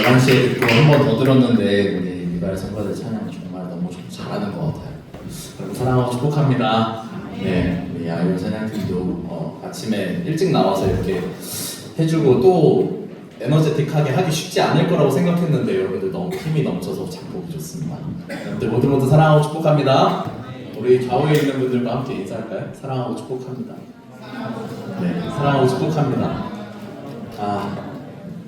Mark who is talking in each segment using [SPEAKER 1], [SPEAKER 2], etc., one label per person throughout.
[SPEAKER 1] 11시에 듣고 한 번 더 들었는데 우리 미발 선거들 찬양 정말 너무 잘하는 것 같아요. 여러분 사랑하고 축복합니다. 네, 우리 아이돌 찬양팀도 아침에 일찍 나와서 이렇게 해주고 또 에너제틱하게 하기 쉽지 않을 거라고 생각했는데 여러분들 너무 힘이 넘쳐서 참 보기 좋습니다. 여러분들 모두 사랑하고 축복합니다. 우리 좌우에 있는 분들과 함께 인사할까요? 사랑하고 축복합니다. 네, 사랑하고 축복합니다.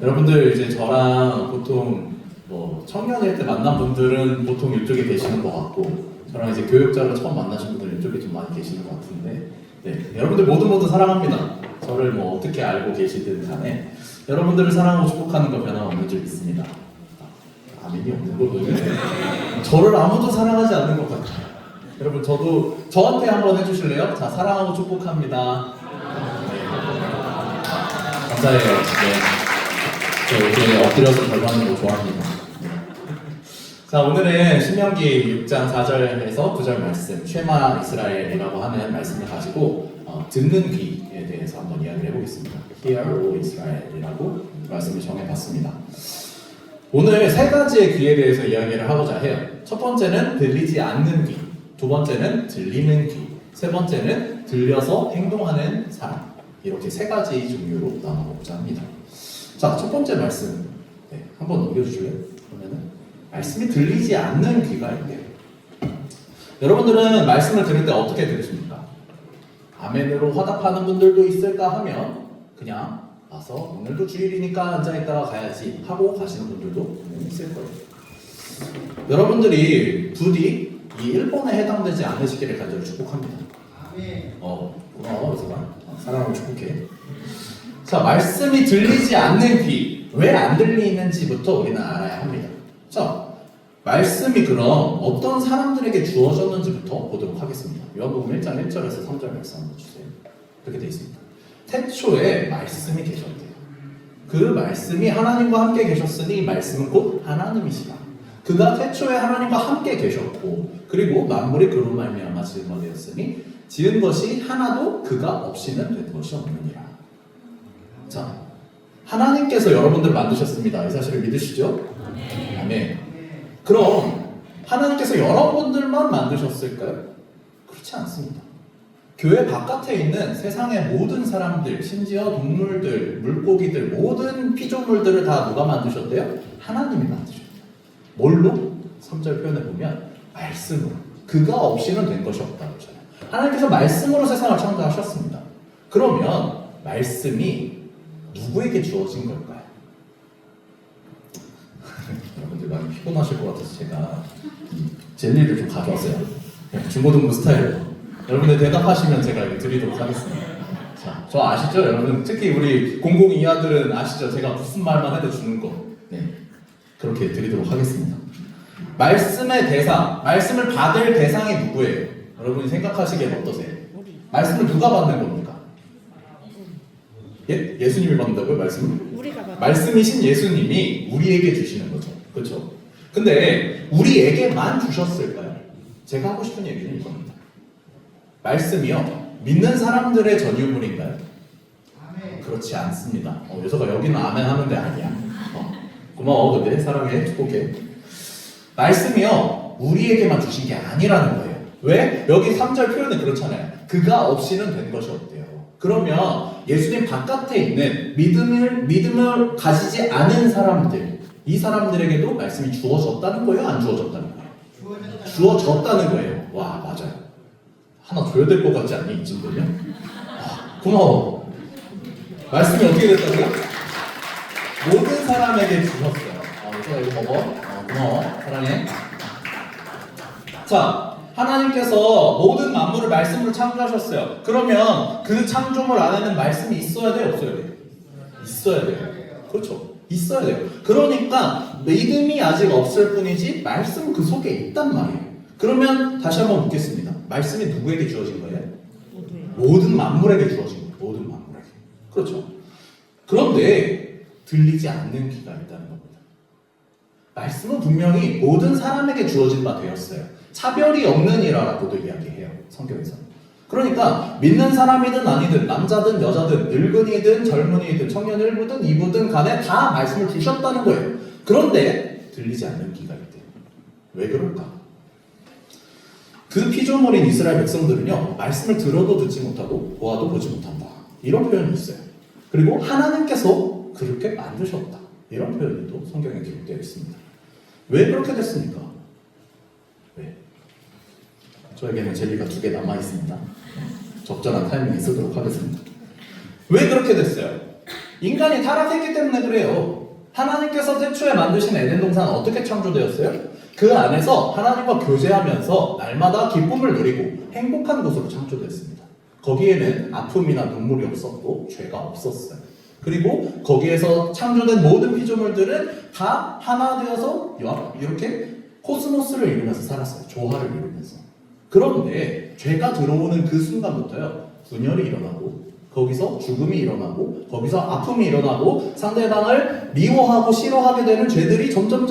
[SPEAKER 1] 여러분들 이제 저랑 보통 뭐 청년일 때 만난 분들은 보통 이쪽에 계시는 것 같고 저랑 이제 교육자로 처음 만나신 분들은 이쪽에 좀 많이 계시는 것 같은데 네, 여러분들 모두 사랑합니다. 저를 뭐 어떻게 알고 계시든 간에 여러분들을 사랑하고 축복하는 거 변함없는 줄 믿습니다. 아멘이 없는 거거든요. 저를 아무도 사랑하지 않는 것 같아요. 여러분 저도 저한테 한번 해주실래요? 자, 사랑하고 축복합니다. 네. 감사해요. 네. 저 이렇게 엎드려서 별 받는 거 좋아합니다. 네. 자, 오늘은 신명기 6장 4절에서 9절 말씀 쉐마 이스라엘이라고 하는 말씀을 가지고 듣는 귀에 대해서 한번 이야기를 해보겠습니다. Hear, O Israel이라고 말씀을 정해봤습니다. 오늘 세 가지의 귀에 대해서 이야기를 하고자 해요. 첫 번째는 들리지 않는 귀, 두 번째는 들리는 귀, 세 번째는 들려서 행동하는 사람. 이렇게 세 가지 종류로 나눠보고자 합니다. 자, 첫 번째 말씀 한번 넘겨주실래요? 그러면은 말씀이 들리지 않는 귀가 있대요. 여러분들은 말씀을 들을 때 어떻게 들으십니까? 아멘으로 화답하는 분들도 있을까 하면 그냥 와서 오늘도 주일이니까 앉아있다가 가야지 하고 가시는 분들도 있을 거예요. 여러분들이 부디 이 1번에 해당되지 않으시기를 간절히 축복합니다. 고마워 그래서 사랑하고 축복해. 자, 말씀이 들리지 않는 귀, 왜 안 들리는지부터 우리는 알아야 합니다. 자, 말씀이 그럼 어떤 사람들에게 주어졌는지부터 보도록 하겠습니다. 요한복음 1장 1절에서 3절 말씀 한번 주세요. 그렇게 되어 있습니다. 태초에 말씀이 계셨대요. 그 말씀이 하나님과 함께 계셨으니 말씀은 곧 하나님이시다. 그가 태초에 하나님과 함께 계셨고 그리고 만물이 그로 말미암아 지은 바 되었으니 지은 것이 하나도 그가 없이는 된 것이 없느니라. 자, 하나님께서 여러분들을 만드셨습니다. 이 사실을 믿으시죠? 아멘. 그럼 하나님께서 여러분들만 만드셨을까요? 그렇지 않습니다. 교회 바깥에 있는 세상의 모든 사람들, 심지어 동물들, 물고기들, 모든 피조물들을 다 누가 만드셨대요? 하나님이 만드셨대요. 뭘로? 3절 표현해 보면 말씀으로. 그가 없이는 된 것이 없다고 하잖아요. 하나님께서 말씀으로 세상을 창조하셨습니다. 그러면 말씀이 누구에게 주어진 걸까요? 여러분들 많이 피곤하실 것 같아서 제가 젤리를 좀 가져왔어요. 중고등부 스타일로. 여러분들 대답하시면 제가 이거 드리도록 하겠습니다. 자, 저 아시죠? 여러분 특히 우리 002아들은 아시죠? 제가 무슨 말만 해도 주는 거. 네, 그렇게 드리도록 하겠습니다. 말씀의 대상, 말씀을 받을 대상이 누구예요? 여러분이 생각하시기엔 어떠세요? 말씀을 누가 받는 겁니까? 예수님이 받는다고요? 말씀을? 말씀이신 예수님이 우리에게 주시는 거죠. 그렇죠? 근데 우리에게만 주셨을까요? 제가 하고 싶은 얘기는 이겁니다. 말씀이요, 믿는 사람들의 전유물인가요? 그렇지 않습니다. 여서가 여기는 아멘 하는데 아니야. 고마워, 근데 사랑해, 축복해. 말씀이요, 우리에게만 주신 게 아니라는 거예요. 왜? 여기 3절 표현은 그렇잖아요. 그가 없이는 된 것이 없대요. 그러면 예수님 바깥에 있는 믿음을 가지지 않은 사람들, 이 사람들에게도 말씀이 주어졌다는 거예요? 안 주어졌다는 거예요? 주어졌다는 거예요. 와, 맞아요. 하나 줘야 될 것 같지 않니? 이쯤도요? 고마워. 말씀이 어떻게 됐다고요? 모든 사람에게 주셨어요. 그래서 이거 먹어. 고마워. 사랑해. 자, 하나님께서 모든 만물을 말씀으로 창조하셨어요. 그러면 그 창조물 안에는 말씀이 있어야 돼요? 없어야 돼요? 있어야 돼요. 그렇죠. 있어야 돼요. 그러니까 믿음이 아직 없을 뿐이지 말씀은 그 속에 있단 말이에요. 그러면 다시 한번 묻겠습니다. 말씀이 누구에게 주어진 거예요? 모든 만물에게 주어진 거예요. 모든 만물에게. 그렇죠. 그런데 들리지 않는 귀가 있다는 겁니다. 말씀은 분명히 모든 사람에게 주어진 바 되었어요. 차별이 없는 이라고도 이야기해요. 성경에서. 그러니까 믿는 사람이든 아니든 남자든 여자든 늙은이든 젊은이든 청년 1부든 2부든 간에 다 말씀을 주셨다는 거예요. 그런데 들리지 않는 귀가 있대요. 왜 그럴까? 그 피조물인 이스라엘 백성들은요, 말씀을 들어도 듣지 못하고 보아도 보지 못한다. 이런 표현이 있어요. 그리고 하나님께서 그렇게 만드셨다. 이런 표현이 또 성경에 기록되어 있습니다. 왜 그렇게 됐습니까? 왜? 저에게는 젤리가 2개 남아있습니다. 적절한 타이밍에 쓰도록 하겠습니다. 왜 그렇게 됐어요? 인간이 타락했기 때문에 그래요. 하나님께서 태초에 만드신 에덴 동산은 어떻게 창조되었어요? 그 안에서 하나님과 교제하면서 날마다 기쁨을 누리고 행복한 곳으로 창조되었습니다. 거기에는 아픔이나 눈물이 없었고 죄가 없었어요. 그리고 거기에서 창조된 모든 피조물들은 다 하나 되어서 이렇게 코스모스를 이루면서 살았어요. 조화를 이루면서. 그런데 죄가 들어오는 그 순간부터요, 분열이 일어나고 거기서 죽음이 일어나고 거기서 아픔이 일어나고 상대방을 미워하고 싫어하게 되는 죄들이 점점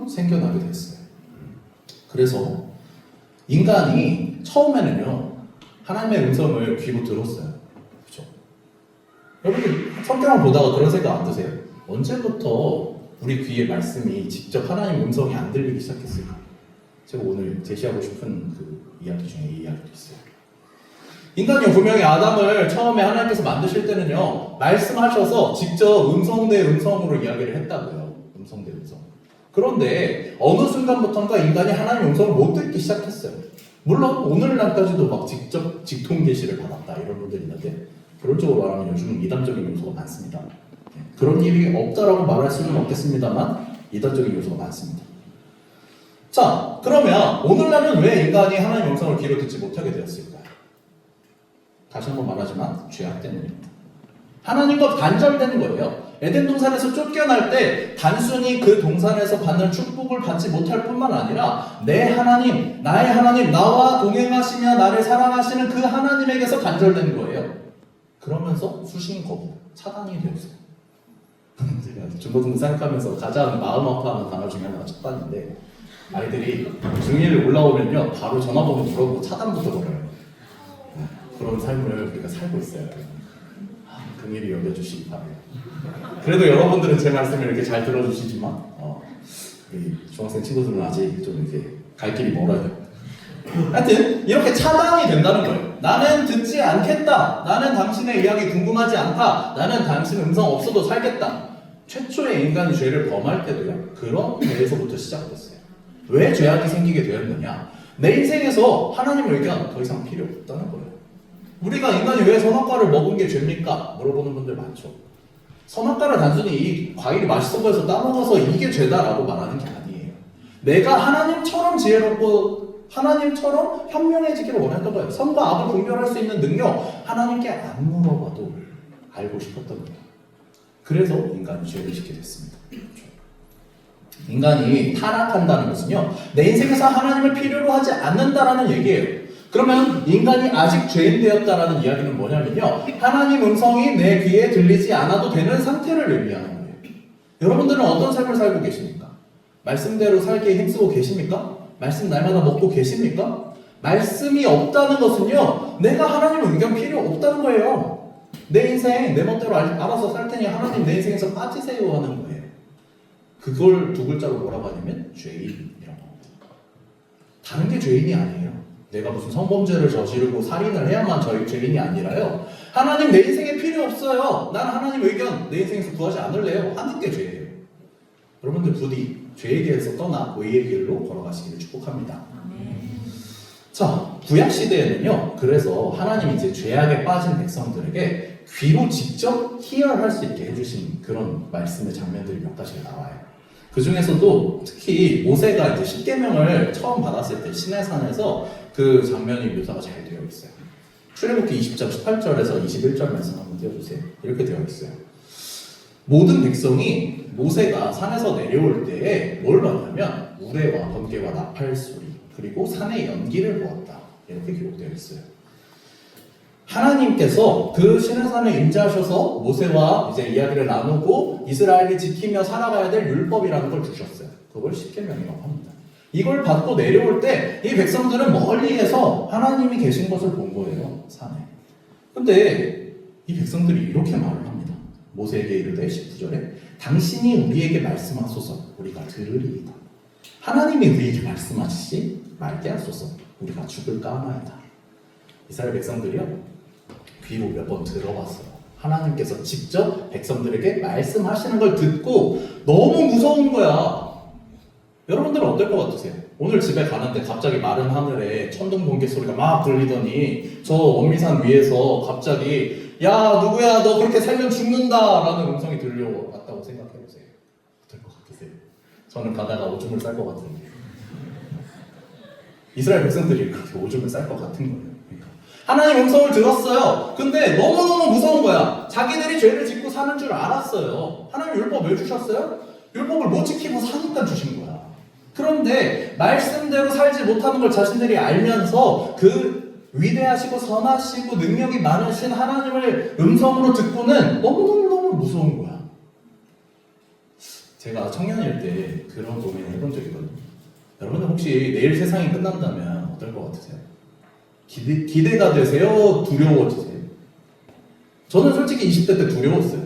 [SPEAKER 1] 생겨나게 됐어요. 그래서 인간이 처음에는요, 하나님의 음성을 귀로 들었어요. 그렇죠? 여러분들 성경을 보다가 그런 생각 안 드세요? 언제부터 우리 귀에 말씀이 직접 하나님 음성이 안 들리기 시작했을까? 제가 오늘 제시하고 싶은 그 이야기 중에 이 이야기도 있어요. 인간이 분명히 아담을 처음에 하나님께서 만드실 때는요, 말씀하셔서 직접 음성 대 음성으로 이야기를 했다고요. 음성 대 음성. 그런데 어느 순간부터인가 인간이 하나님의 음성을 못 듣기 시작했어요. 물론 오늘날까지도 막 직접 직통 계시를 받았다 이런 분들이 있는데, 결론적으로 말하면 요즘은 이단적인 요소가 많습니다. 그런 일이 없다라고 말할 수는 없겠습니다만 이단적인 요소가 많습니다. 자, 그러면 오늘날은 왜 인간이 하나님의 음성을 귀로 듣지 못하게 되었을까요? 다시 한번 말하지만 죄악 때문입니다. 하나님과 단절되는 거예요. 에덴 동산에서 쫓겨날 때 단순히 그 동산에서 받는 축복을 받지 못할 뿐만 아니라 내 하나님, 나의 하나님, 나와 동행하시며 나를 사랑하시는 그 하나님에게서 단절된 거예요. 그러면서 수신 거부, 차단이 되었어요. 제가 중고등부 생각하면서 가장 마음 아파하는 단어 중에 하나가 차단인데, 아이들이 중1 올라오면요 바로 전화번호 물어보고 차단부터 걸어요. 그런 삶을 우리가 살고 있어요. 긍휼히 여겨주시기 바랍니다. 그래도 여러분들은 제 말씀을 이렇게 잘 들어주시지만 우리 중학생 친구들은 아직 좀 이렇게 갈 길이 멀어요. 하여튼 이렇게 차단이 된다는 거예요. 나는 듣지 않겠다. 나는 당신의 이야기 궁금하지 않다. 나는 당신 음성 없어도 살겠다. 최초의 인간이 죄를 범할 때도요, 그런 데에서부터 시작됐어요. 왜 죄악이 생기게 되었느냐? 내 인생에서 하나님의 의견 더 이상 필요 없다는 거예요. 우리가 인간이 왜 선악과를 먹은 게 죄입니까? 물어보는 분들 많죠. 선악과를 단순히 이 과일이 맛있어 보여서 따먹어서 이게 죄다라고 말하는 게 아니에요. 내가 하나님처럼 지혜롭고 하나님처럼 현명해지기를 원했던 거예요. 선과 악을 분별할 수 있는 능력, 하나님께 안 물어봐도 알고 싶었던 거예요. 그래서 인간이 죄를 짓게 됐습니다. 인간이 타락한다는 것은요, 내 인생에서 하나님을 필요로 하지 않는다라는 얘기예요. 그러면 인간이 아직 죄인 되었다라는 이야기는 뭐냐면요, 하나님 음성이 내 귀에 들리지 않아도 되는 상태를 의미하는 거예요. 여러분들은 어떤 삶을 살고 계십니까? 말씀대로 살기에 힘쓰고 계십니까? 말씀 날마다 먹고 계십니까? 말씀이 없다는 것은요, 내가 하나님 의견 필요 없다는 거예요. 내 인생 내 멋대로 알아서 살 테니 하나님 내 인생에서 빠지세요 하는 거예요. 그걸 두 글자로 뭐라고 하냐면 죄인이라고 합니다. 다른 게 죄인이 아니에요. 내가 무슨 성범죄를 저지르고 살인을 해야만 저희 죄인이 아니라요, 하나님 내 인생에 필요 없어요, 난 하나님 의견 내 인생에서 구하지 않을래요 하는 게 죄예요. 여러분들 부디 죄의 길에서 떠나 의의 길로 걸어가시기를 축복합니다. 자, 구약시대에는요, 그래서 하나님이 이제 죄악에 빠진 백성들에게 귀로 직접 희열할 수 있게 해주신 그런 말씀의 장면들이 몇 가지가 나와요. 그 중에서도 특히 모세가 이제 십계명을 처음 받았을 때 시내산에서 그 장면이 묘사가 잘 되어 있어요. 출애굽기 20장 18절에서 21절 말씀 한번 띄워주세요. 이렇게 되어 있어요. 모든 백성이 모세가 산에서 내려올 때에 뭘 봤냐면 우레와 번개와 나팔 소리, 그리고 산의 연기를 보았다. 이렇게 기록되어 있어요. 하나님께서 그 시내산에 임재하셔서 모세와 이제 이야기를 나누고 이스라엘이 지키며 살아가야 될 율법이라는 걸 주셨어요. 그걸 십계명이라고 합니다. 이걸 받고 내려올 때 이 백성들은 멀리에서 하나님이 계신 것을 본 거예요, 산에. 근데 이 백성들이 이렇게 말을 합니다. 모세에게 이르되 19절에 당신이 우리에게 말씀하소서 우리가 들으리이다. 하나님이 우리에게 말씀하시지 말게 하소서 우리가 죽을까 하나이다. 이스라엘 백성들이요 귀로 몇 번 들어봤어요. 하나님께서 직접 백성들에게 말씀하시는 걸 듣고 너무 무서운 거야. 여러분들은 어떨 것 같으세요? 오늘 집에 가는데 갑자기 마른 하늘에 천둥 번개 소리가 막 들리더니 저 원미산 위에서 갑자기 야 누구야 너 그렇게 살면 죽는다 라는 음성이 들려왔다고 생각해보세요. 어떨 것 같으세요? 저는 가다가 오줌을 쌀 것 같은데 이스라엘 백성들이 그렇게 오줌을 쌀 것 같은 거예요. 그러니까 하나님 음성을 들었어요. 근데 너무너무 무서운 거야. 자기들이 죄를 짓고 사는 줄 알았어요. 하나님 율법 왜 주셨어요? 율법을 못 지키고 사니까 주신 거야. 그런데 말씀대로 살지 못하는 걸 자신들이 알면서 그 위대하시고 선하시고 능력이 많으신 하나님을 음성으로 듣고는 너무너무 무서운 거야. 제가 청년일 때 그런 고민을 해본 적이 있거든요. 여러분들 혹시 내일 세상이 끝난다면 어떨 것 같으세요? 기대가 되세요? 두려워지세요? 저는 솔직히 20대 때 두려웠어요.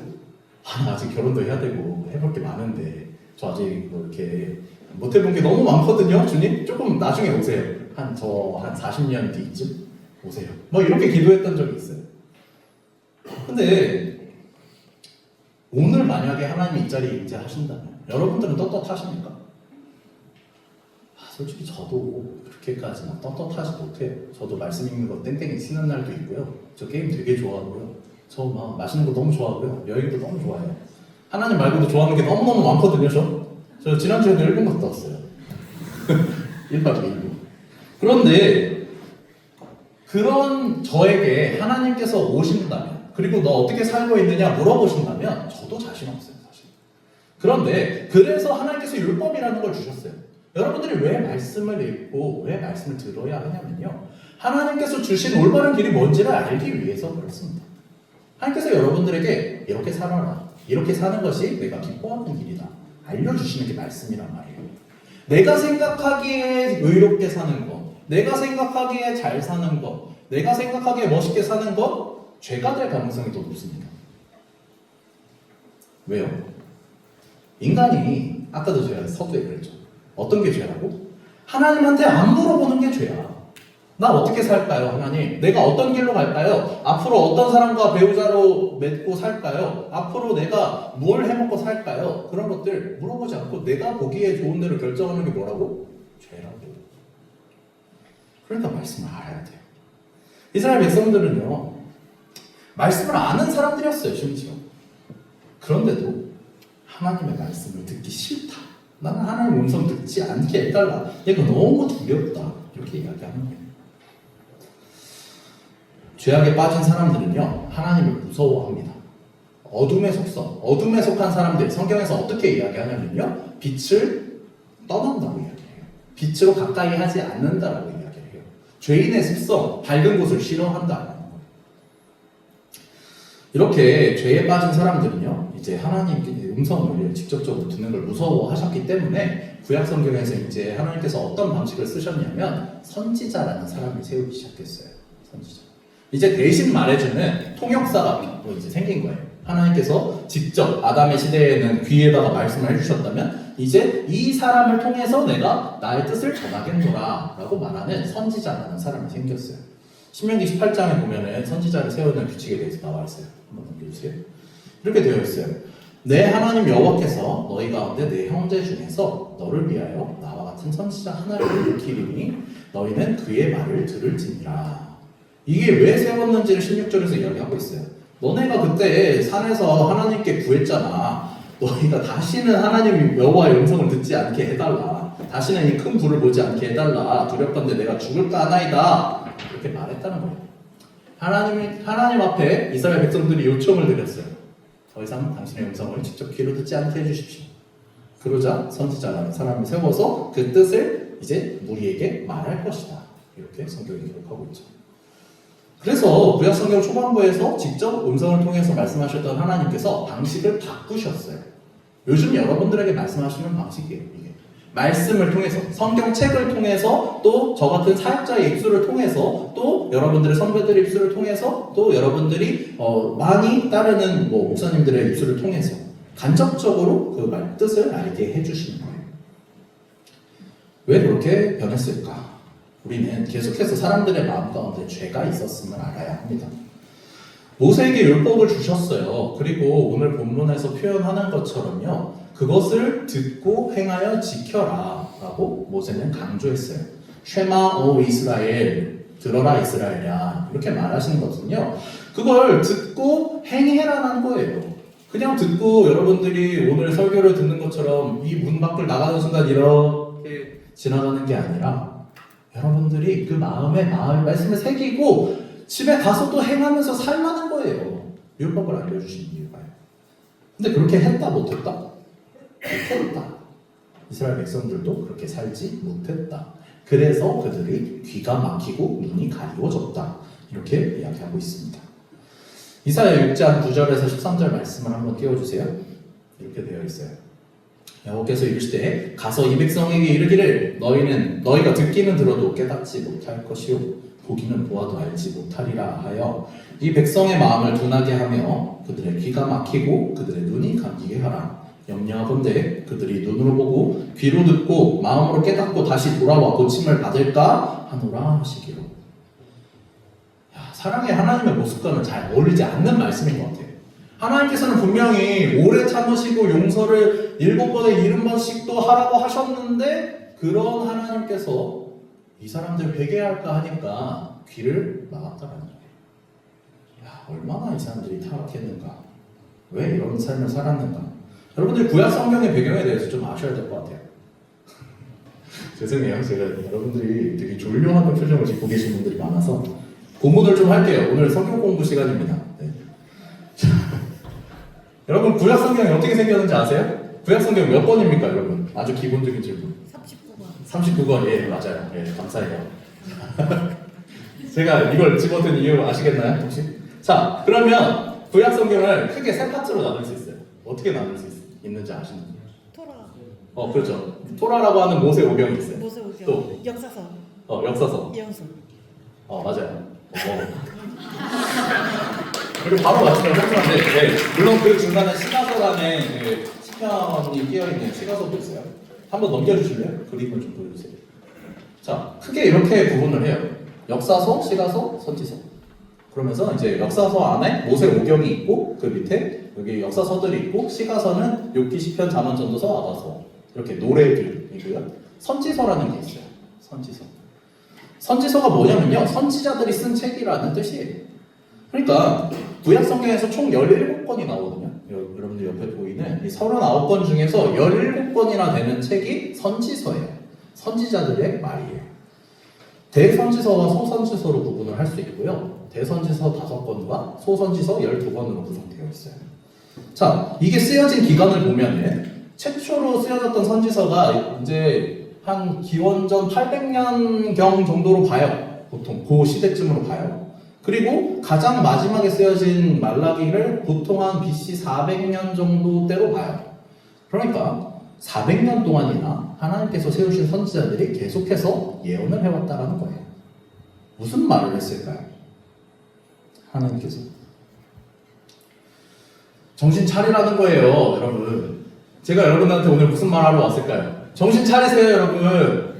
[SPEAKER 1] 나 아직 결혼도 해야 되고 해볼 게 많은데 저 아직 뭐 이렇게 못 해본 게 너무 많거든요. 주님 조금 나중에 오세요. 한 40년 뒤쯤 오세요. 뭐 이렇게 기도했던 적이 있어요. 근데 오늘 만약에 하나님이 이 자리에 임재하신다면 여러분들은 떳떳하십니까? 솔직히 저도 그렇게까지 막 떳떳하지 못해요. 저도 말씀 읽는 거 땡땡이 치는 날도 있고요. 저 게임 되게 좋아하고요. 저 막 맛있는 거 너무 좋아하고요. 여행도 너무 좋아해요. 하나님 말고도 좋아하는 게 너무너무 많거든요. 저 지난주에도 일본 갔다 왔어요. 1박 2일로. 그런데 그런 저에게 하나님께서 오신다면 그리고 너 어떻게 살고 있느냐 물어보신다면 저도 자신 없어요. 사실. 그런데 그래서 하나님께서 율법이라는 걸 주셨어요. 여러분들이 왜 말씀을 읽고 왜 말씀을 들어야 하냐면요. 하나님께서 주신 올바른 길이 뭔지를 알기 위해서 그렇습니다. 하나님께서 여러분들에게 이렇게 살아라. 이렇게 사는 것이 내가 기뻐하는 길이다. 알려주시는 게 말씀이란 말이에요. 내가 생각하기에 의롭게 사는 것, 내가 생각하기에 잘 사는 것, 내가 생각하기에 멋있게 사는 것, 죄가 될 가능성이 더 높습니다. 왜요? 인간이 아까도 제가 서두에 그랬죠. 어떤 게 죄라고? 하나님한테 안 물어보는 게 죄야. 나 어떻게 살까요, 하나님? 내가 어떤 길로 갈까요? 앞으로 어떤 사람과 배우자로 맺고 살까요? 앞으로 내가 뭘 해먹고 살까요? 그런 것들 물어보지 않고 내가 보기에 좋은 대로 결정하는 게 뭐라고? 죄라고. 그러니까 말씀을 알아야 돼요. 이스라엘 백성들은요, 말씀을 아는 사람들이었어요, 심지어. 그런데도 하나님의 말씀을 듣기 싫다. 나는 하나님의 음성 듣지 않게 해달라. 이거 너무 두렵다. 이렇게 이야기하는 거예요. 죄악에 빠진 사람들은요, 하나님을 무서워합니다. 어둠의 속성, 어둠에 속한 사람들, 성경에서 어떻게 이야기하냐면요, 빛을 떠난다고 이야기해요. 빛으로 가까이 하지 않는다라고 이야기해요. 죄인의 습성, 밝은 곳을 싫어한다는 거예요. 이렇게 죄에 빠진 사람들은요, 이제 하나님의 음성을 직접적으로 듣는 걸 무서워하셨기 때문에 구약 성경에서 이제 하나님께서 어떤 방식을 쓰셨냐면 선지자라는 사람을 세우기 시작했어요. 선지자. 이제 대신 말해주는 통역사가 또 이제 생긴 거예요. 하나님께서 직접 아담의 시대에는 귀에다가 말씀을 해주셨다면 이제 이 사람을 통해서 내가 나의 뜻을 전하겠노라 라고 말하는 선지자라는 사람이 생겼어요. 신명기 18장에 보면은 선지자를 세우는 규칙에 대해서 나와 있어요. 한번 넘겨주세요. 이렇게 되어 있어요. 내 하나님 여호와께서 너희 가운데 내 형제 중에서 너를 위하여 나와 같은 선지자 하나를 일으키리니 너희는 그의 말을 들을지니라. 이게 왜 세웠는지를 16절에서 이야기하고 있어요. 너네가 그때 산에서 하나님께 구했잖아. 너희가 다시는 하나님 여호와의 음성을 듣지 않게 해달라. 다시는 이 큰 불을 보지 않게 해달라. 두렵건대 내가 죽을까 하나이다. 이렇게 말했다는 거예요. 하나님 앞에 이스라엘 백성들이 요청을 드렸어요. 더 이상 당신의 음성을 직접 귀로 듣지 않게 해주십시오. 그러자 선지자라는 사람을 세워서 그 뜻을 이제 우리에게 말할 것이다. 이렇게 성경이 기록하고 있죠. 그래서 구약 성경 초반부에서 직접 음성을 통해서 말씀하셨던 하나님께서 방식을 바꾸셨어요. 요즘 여러분들에게 말씀하시는 방식이에요. 이게 말씀을 통해서, 성경책을 통해서, 또 저 같은 사역자의 입술을 통해서, 또 여러분들의 선배들의 입술을 통해서, 또 여러분들이 많이 따르는 목사님들의 입술을 통해서 간접적으로 그 말 뜻을 알게 해주시는 거예요. 왜 그렇게 변했을까? 우리는 계속해서 사람들의 마음 가운데 죄가 있었음을 알아야 합니다. 모세에게 율법을 주셨어요. 그리고 오늘 본문에서 표현하는 것처럼요, 그것을 듣고 행하여 지켜라 라고 모세는 강조했어요. 쉐마 오 이스라엘, 들어라 이스라엘이야, 이렇게 말하시는 것은요, 그걸 듣고 행해라는 거예요. 그냥 듣고 여러분들이 오늘 설교를 듣는 것처럼 이 문 밖을 나가는 순간 이렇게 지나가는 게 아니라 여러분들이 그 마음에 말씀을 새기고 집에 가서 또 행하면서 살라는 거예요. 율법을 알려주신 이유가요. 근데 그렇게 했다 못했다? 못했다. 이스라엘 백성들도 그렇게 살지 못했다. 그래서 그들이 귀가 막히고 눈이 가리워졌다. 이렇게 이야기하고 있습니다. 이사야 6장 9절에서 13절 말씀을 한번 띄워주세요. 이렇게 되어 있어요. 여호와께서 이르시되 가서 이 백성에게 이르기를 너희가 듣기는 들어도 깨닫지 못할 것이요 보기는 보아도 알지 못하리라 하여 이 백성의 마음을 둔하게 하며 그들의 귀가 막히고 그들의 눈이 감기게 하라. 염려하건대 그들이 눈으로 보고 귀로 듣고 마음으로 깨닫고 다시 돌아와 고침을 받을까 하노라 하시기로. 사랑의 하나님의 모습과는 잘 어울리지 않는 말씀인 것 같아요. 하나님께서는 분명히 오래 참으시고 용서를 7번에 70번씩도 하라고 하셨는데, 그런 하나님께서 이 사람들 회개할까 하니까 귀를 막았다라는 거예요. 얼마나 이 사람들이 타락했는가, 왜 이런 삶을 살았는가. 여러분들 구약 성경의 배경에 대해서 좀 아셔야 될 것 같아요. 죄송해요, 제가 여러분들이 되게 졸려하는 표정을 짓고 계신 분들이 많아서 고문을 좀 할게요. 오늘 성경 공부 시간입니다. 네. 여러분 구약 성경이 어떻게 생겼는지 아세요? 구약 성경 몇 번입니까, 여러분? 아주 기본적인 질문. 39권. 39권, 예, 맞아요. 예, 감사해요. 제가 이걸 집어든 이유 아시겠나요, 혹시? 자, 그러면 구약 성경을 크게 세 파트로 나눌 수 있어요. 어떻게 나눌 수 있는지 아시나요? 토라. 그렇죠. 토라라고 하는 모세 오경이 있어요.
[SPEAKER 2] 모세 오경.
[SPEAKER 1] 또
[SPEAKER 2] 역사서.
[SPEAKER 1] 역사서.
[SPEAKER 2] 예언서.
[SPEAKER 1] 맞아요. 그리고 바로 맞추면 성공한데, 네, 물론 그 중간에 시가서란에 시편이 끼어있는 시가서도 있어요. 한번 넘겨주실래요? 그림을 좀 보여주세요. 자, 크게 이렇게 구분을 해요. 역사서, 시가서, 선지서. 그러면서 이제 역사서 안에 모세 오경이 있고, 그 밑에 여기 역사서들이 있고, 시가서는 욥기, 시편, 잠언, 전도서, 아가서, 이렇게 노래들이고요. 선지서라는 게 있어요. 선지서가 뭐냐면요, 선지자들이 쓴 책이라는 뜻이에요. 그러니까 구약 성경에서 총 17권이 나오거든요. 여러분들 옆에 보이는 이 39권 중에서 17권이나 되는 책이 선지서예요. 선지자들의 말이에요. 대선지서와 소선지서로 구분을 할 수 있고요. 대선지서 5권과 소선지서 12권으로 구성되어 있어요. 자, 이게 쓰여진 기간을 보면은 최초로 쓰여졌던 선지서가 이제 한 기원전 800년경 정도로 봐요. 보통 그 시대쯤으로 봐요. 그리고 가장 마지막에 쓰여진 말라기를 보통 한 BC 400년 정도 때로 봐요. 그러니까 400년 동안이나 하나님께서 세우신 선지자들이 계속해서 예언을 해왔다는 거예요. 무슨 말을 했을까요? 하나님께서 정신 차리라는 거예요, 여러분. 제가 여러분한테 오늘 무슨 말 하러 왔을까요? 정신 차리세요, 여러분.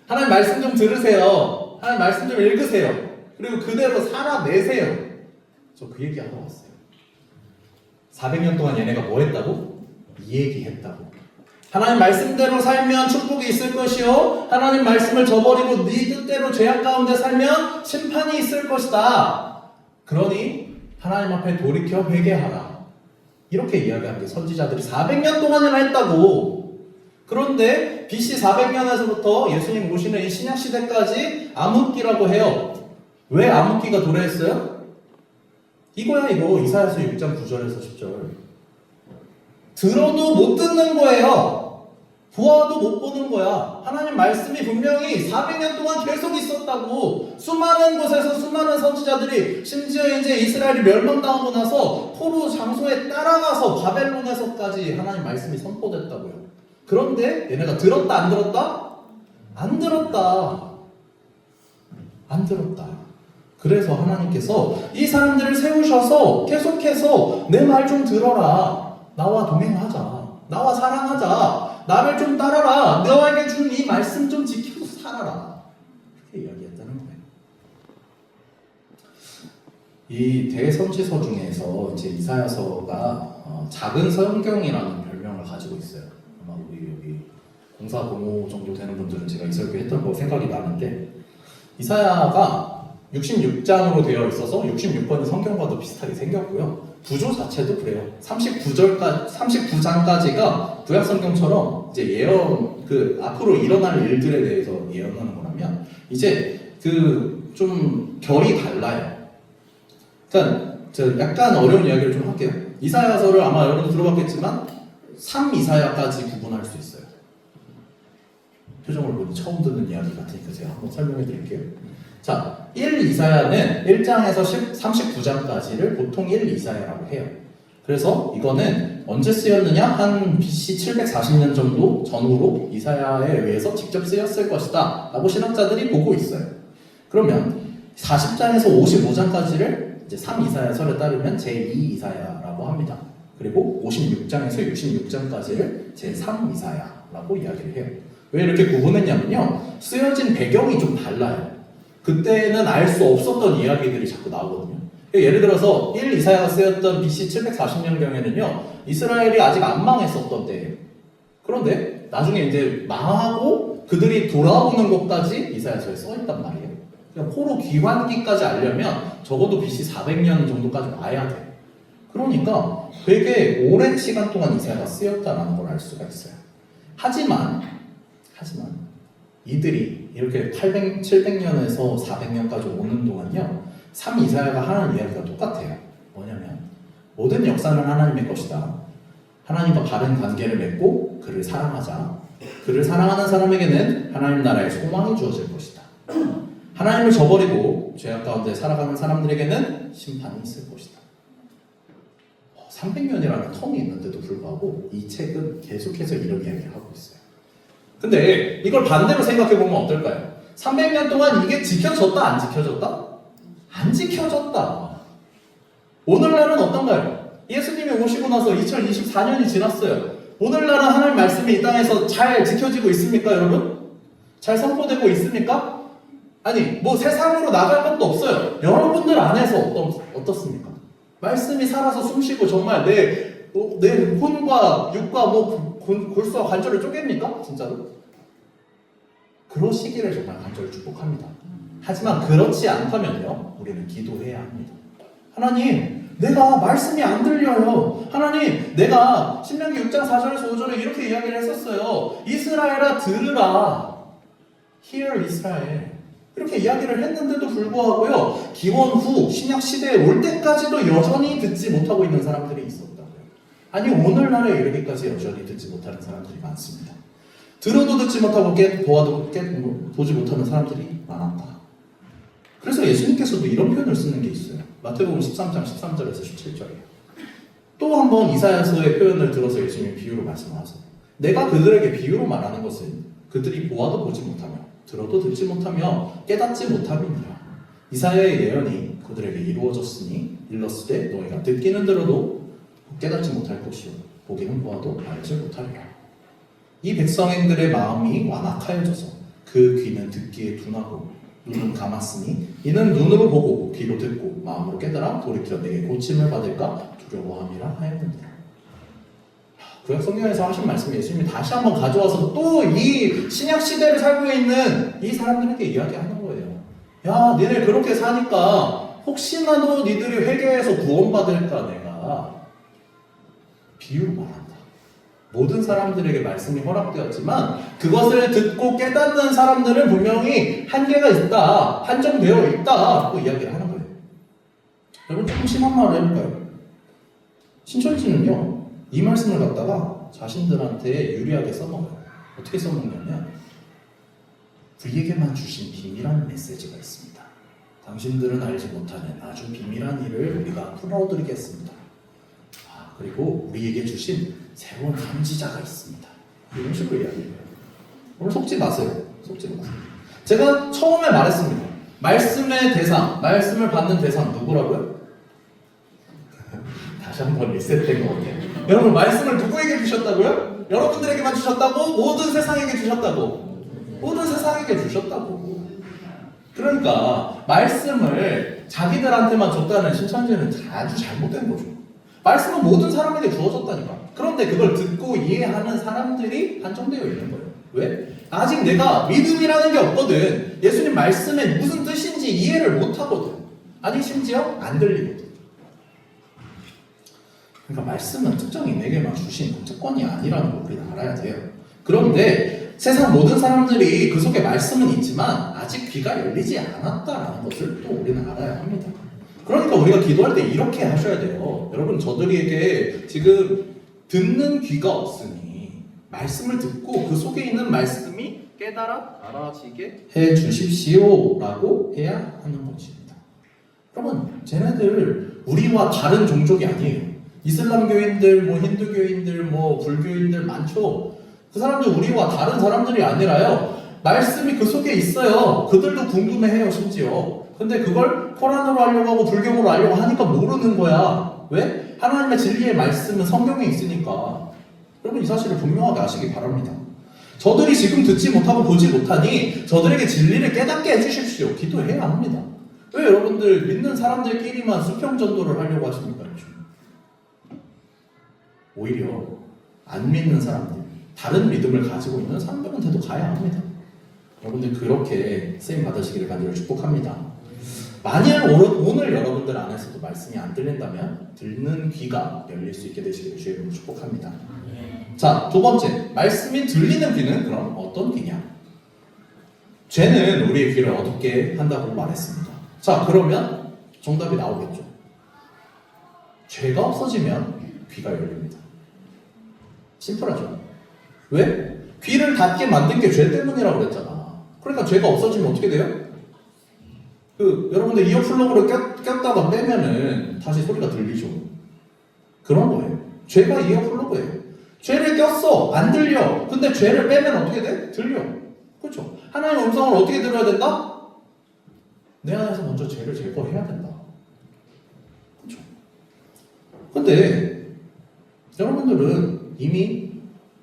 [SPEAKER 1] 하나님 말씀 좀 들으세요. 하나님 말씀 좀 읽으세요. 그리고 그대로 살아내세요. 저 그 얘기 하러 왔어요. 400년 동안 얘네가 뭐 했다고? 이 얘기 했다고. 하나님 말씀대로 살면 축복이 있을 것이요, 하나님 말씀을 저버리고 네 뜻대로 죄악 가운데 살면 심판이 있을 것이다. 그러니 하나님 앞에 돌이켜 회개하라. 이렇게 이야기하는 게 선지자들이 400년 동안이나 했다고. 그런데 BC 400년에서부터 예수님 오시는 이 신약시대까지 암흑기라고 해요. 왜 암흑기가 도래했어요? 이거야, 이거. 이사야서 6장 9절에서 10절. 들어도 못 듣는 거예요. 보아도 못 보는 거야. 하나님 말씀이 분명히 400년 동안 계속 있었다고. 수많은 곳에서 수많은 선지자들이, 심지어 이제 이스라엘이 멸망당하고 나서 포로 장소에 따라가서 바벨론에서까지 하나님 말씀이 선포됐다고요. 그런데 얘네가 들었다 안 들었다? 안 들었다. 안 들었다. 그래서 하나님께서 이 사람들을 세우셔서 계속해서 내 말 좀 들어라. 나와 동행하자. 나와 사랑하자. 나를 좀 따라라. 너에게 준 이 말씀 좀 지키고 살아라. 그렇게 이야기했다는 거예요. 이 대선지서 중에서 이제 이사야서가 작은 성경이라는 별명을 가지고 있어요. 아마 우리 여기 공사 공호 정도 되는 분들은 제가 이 설교했던 거 생각이 나는데, 이사야가 66장으로 되어 있어서 66번이 성경과도 비슷하게 생겼고요. 구조 자체도 그래요. 39장까지가 구약 성경처럼 이제 예언, 앞으로 일어날 일들에 대해서 예언하는 거라면, 이제 좀 결이 달라요. 일단 약간 어려운 이야기를 좀 할게요. 이사야서를 아마 여러분 들어봤겠지만 3이사야까지 구분할 수 있어요. 표정을 보니 처음 듣는 이야기 같으니까 제가 한번 설명해 드릴게요. 자, 1이사야는 1장에서 39장까지를 보통 1이사야라고 해요. 그래서 이거는 언제 쓰였느냐? 한 BC 740년 정도 전후로 이사야에 의해서 직접 쓰였을 것이다 라고 신학자들이 보고 있어요. 그러면 40장에서 55장까지를 이제 3이사야서를 따르면 제2이사야라고 합니다. 그리고 56장에서 66장까지를 제3이사야라고 이야기를 해요. 왜 이렇게 구분했냐면요, 쓰여진 배경이 좀 달라요. 그때는 알 수 없었던 이야기들이 자꾸 나오거든요. 예를 들어서 1이사야가 쓰였던 BC 740년경에는요 이스라엘이 아직 안 망했었던 때예요. 그런데 나중에 이제 망하고 그들이 돌아오는 것까지 이사야서에 써있단 말이에요. 그러니까 포로 귀환기까지 알려면 적어도 BC 400년 정도까지 와야 돼. 그러니까 되게 오랜 시간 동안 이사야가 쓰였다는 걸 알 수가 있어요. 하지만 이들이 이렇게 700년에서 400년까지 오는 동안요 3이사야가 하는 이야기가 똑같아요. 뭐냐면 모든 역사는 하나님의 것이다. 하나님과 바른 관계를 맺고 그를 사랑하자. 그를 사랑하는 사람에게는 하나님 나라의 소망이 주어질 것이다. 하나님을 저버리고 죄악 가운데 살아가는 사람들에게는 심판이 있을 것이다. 300년이라는 텀이 있는데도 불구하고 이 책은 계속해서 이런 이야기를 하고 있어요. 근데 이걸 반대로 생각해보면 어떨까요? 300년 동안 이게 지켜졌다 안 지켜졌다? 안 지켜졌다. 오늘날은 어떤가요? 예수님이 오시고 나서 2024년이 지났어요. 오늘날은 하나님 말씀이 이 땅에서 잘 지켜지고 있습니까, 여러분? 잘 선포되고 있습니까? 아니, 세상으로 나갈 것도 없어요. 여러분들 안에서 어떻습니까? 말씀이 살아서 숨쉬고 정말 내 혼과 육과 골수와 관절을 쪼갭니까? 진짜로? 그러시기를 정말 간절히 축복합니다. 하지만 그렇지 않다면요, 우리는 기도해야 합니다. 하나님, 내가 말씀이 안 들려요. 하나님, 내가 신명기 6장 4절에서 5절에 이렇게 이야기를 했었어요. 이스라엘아 들으라. Hear 이스라엘. 이렇게 이야기를 했는데도 불구하고요, 기원 후 신약 시대에 올 때까지도 여전히 듣지 못하고 있는 사람들이 있었다고요. 아니, 오늘날에 이르기까지 여전히 듣지 못하는 사람들이 많습니다. 들어도 듣지 못하고 보지 못하는 사람들이 많았다. 그래서 예수님께서도 이런 표현을 쓰는 게 있어요. 마태복음 13장 13절에서 17절이에요. 또 한 번 이사야서의 표현을 들어서 예수님이 비유로 말씀하세요. 내가 그들에게 비유로 말하는 것은 그들이 보아도 보지 못하며 들어도 듣지 못하며 깨닫지 못함이니라. 이사야의 예언이 그들에게 이루어졌으니 일렀으되 너희가 듣기는 들어도 깨닫지 못할 것이요 보기는 보아도 알지 못하리라. 이 백성들의 마음이 완악하여져서 그 귀는 듣기에 둔하고 눈은 감았으니 이는 눈으로 보고 귀로 듣고 마음으로 깨달아 돌이켜 내게 고침을 받을까 두려워함이라 하였느니라. 구약 성경에서 하신 말씀 예수님이 다시 한번 가져와서 또 이 신약 시대를 살고 있는 이 사람들에게 이야기하는 거예요. 야, 니네 그렇게 사니까 혹시나도 니들이 회개해서 구원받을까 내가 비유로 말한다. 모든 사람들에게 말씀이 허락되었지만 그것을 듣고 깨닫는 사람들은 분명히 한계가 있다, 한정되어 있다고 이야기를 하는 거예요. 여러분, 조금 심한 말을 해볼까요? 신천지는요 이 말씀을 갖다가 자신들한테 유리하게 써먹어요. 어떻게 써먹냐면 우리에게만 주신 비밀한 메시지가 있습니다. 당신들은 알지 못하는 아주 비밀한 일을 우리가 풀어드리겠습니다. 그리고 우리에게 주신 새로운 선지자가 있습니다. 이런 식으로 이야기해요. 오늘 속지 마세요. 속지 마세요. 제가 처음에 말했습니다. 말씀의 대상, 말씀을 받는 대상 누구라고요? 다시 한번 리셋된 것 같아요. 여러분 말씀을 누구에게 주셨다고요? 여러분들에게만 주셨다고? 모든 세상에게 주셨다고? 모든 세상에게 주셨다고. 그러니까 말씀을 자기들한테만 줬다는 신천지는 아주 잘못된 거죠. 말씀은 모든 사람에게 주어졌다니까. 그런데 그걸 듣고 이해하는 사람들이 한정되어 있는 거예요. 왜? 아직 내가 믿음이라는 게 없거든. 예수님 말씀에 무슨 뜻인지 이해를 못하거든. 아니 심지어 안 들리거든. 그러니까 말씀은 특정 인에게만 주신 특권이 아니라는 걸 우리는 알아야 돼요. 그런데 세상 모든 사람들이 그 속에 말씀은 있지만 아직 귀가 열리지 않았다라는 것을 또 우리는 알아야 합니다. 그러니까 우리가 기도할 때 이렇게 하셔야 돼요. 여러분 저들에게 지금 듣는 귀가 없으니 말씀을 듣고 그 속에 있는 말씀이 깨달아 알아지게 해 주십시오라고 해야 하는 것입니다. 여러분 쟤네들 우리와 다른 종족이 아니에요. 이슬람교인들, 힌두교인들, 불교인들 많죠. 그 사람들 우리와 다른 사람들이 아니라요. 말씀이 그 속에 있어요. 그들도 궁금해해요, 심지어. 근데 그걸 코란으로 하려고 하고 불경으로 하려고 하니까 모르는 거야. 왜? 하나님의 진리의 말씀은 성경에 있으니까. 여러분 이 사실을 분명하게 아시기 바랍니다. 저들이 지금 듣지 못하고 보지 못하니 저들에게 진리를 깨닫게 해주십시오. 기도해야 합니다. 왜 여러분들 믿는 사람들끼리만 수평전도를 하려고 하십니까? 오히려 안 믿는 사람들, 다른 믿음을 가지고 있는 사람들한테도 가야 합니다. 여러분들 그렇게 쓰임 받으시기를 간절히 축복합니다. 만일 오늘 여러분들 안에서도 말씀이 안 들린다면 듣는 귀가 열릴 수 있게 되시기를 주의 이름으로 축복합니다. 자, 두 번째, 말씀이 들리는 귀는 그럼 어떤 귀냐? 죄는 우리의 귀를 어둡게 한다고 말했습니다. 자, 그러면 정답이 나오겠죠. 죄가 없어지면 귀가 열립니다. 심플하죠? 왜? 귀를 닫게 만든 게 죄 때문이라고 그랬잖아. 그러니까 죄가 없어지면 어떻게 돼요? 여러분들 이어 플러그를 꼈다가 빼면은 다시 소리가 들리죠. 그런 거예요. 죄가 이어 플러그예요. 죄를 꼈어. 안 들려. 근데 죄를 빼면 어떻게 돼? 들려. 그렇죠? 하나님의 음성을 어떻게 들어야 된다? 내 안에서 먼저 죄를 제거해야 된다. 그렇죠? 근데 여러분들은 이미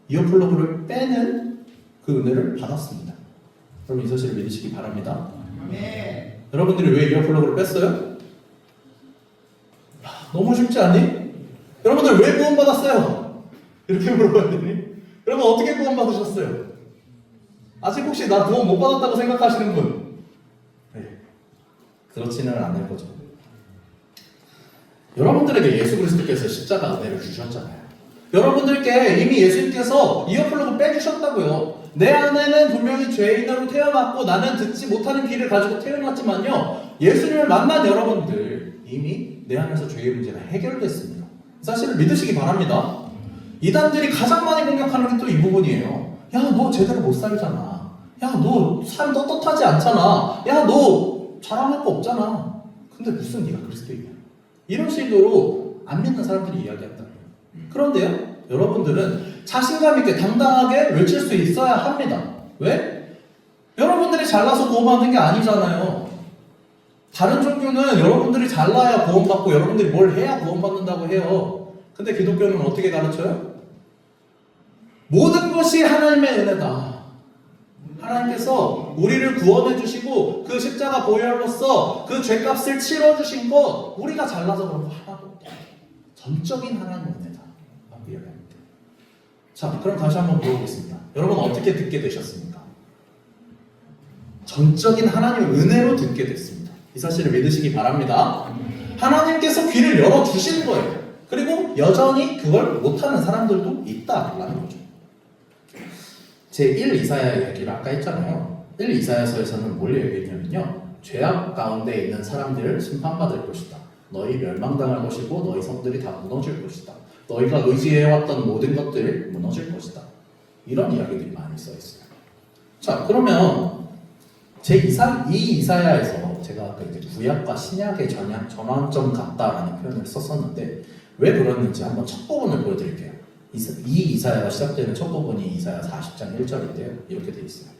[SPEAKER 1] 이어플러그를 빼는 그 은혜를 받았습니다. 여러분 이 사실을 믿으시기 바랍니다. 네. 여러분들이 왜 이어플러그를 뺐어요? 너무 쉽지 않니? 여러분들 왜 구원받았어요? 이렇게 물어봐야 되니? 여러분 어떻게 구원받으셨어요? 아직 혹시 나 구원 못 받았다고 생각하시는 분? 네. 그렇지는 않을 거죠. 여러분들에게 예수 그리스도께서 십자가 은혜를 주셨잖아요. 여러분들께 이미 예수님께서 이어플러그 빼주셨다고요. 내 안에는 분명히 죄인으로 태어났고 나는 듣지 못하는 귀를 가지고 태어났지만요. 예수님을 만난 여러분들 이미 내 안에서 죄의 문제가 해결됐습니다. 사실을 믿으시기 바랍니다. 이단들이 가장 많이 공격하는 게 또 이 부분이에요. 야, 너 제대로 못 살잖아. 야, 너 삶 떳떳하지 않잖아. 야, 너 자랑할 거 없잖아. 근데 무슨 네가 그리스도인이야. 이런 식으로 안 믿는 사람들이 이야기한다. 그런데요, 여러분들은 자신감 있게 당당하게 외칠 수 있어야 합니다. 왜? 여러분들이 잘나서 구원받는 게 아니잖아요. 다른 종교는 여러분들이 잘나야 구원받고 여러분들이 뭘 해야 구원받는다고 해요. 근데 기독교는 어떻게 가르쳐요? 모든 것이 하나님의 은혜다. 하나님께서 우리를 구원해 주시고 그 십자가 보혈로서 그 죄값을 치러주신 것 우리가 잘나서 그런 거 하나도 없다. 전적인 하나님의 은혜다. 라고 이야기합니다. 자, 그럼 다시 한번 물어보겠습니다. 여러분 어떻게 듣게 되셨습니까? 전적인 하나님의 은혜로 듣게 됐습니다. 이 사실을 믿으시기 바랍니다. 하나님께서 귀를 열어주시는 거예요. 그리고 여전히 그걸 못하는 사람들도 있다라는 거죠. 제1 이사야 이야기를 아까 했잖아요. 1 이사야서에서는 뭘 얘기했냐면요. 죄악 가운데 있는 사람들을 심판받을 것이다. 너희 멸망당할 것이고 너희 성들이 다 무너질 것이다. 너희가 의지해왔던 모든 것들이 무너질 것이다. 이런 이야기들이 많이 써있어요. 자, 그러면 제2 이사야에서 제가 아까 이제 구약과 신약의 전환점 같다라는 표현을 썼었는데 왜 그랬는지 한번 첫 부분을 보여드릴게요. 2 이사야가 시작되는 첫 부분이 이사야 40장 1절인데요. 이렇게 되어 있어요.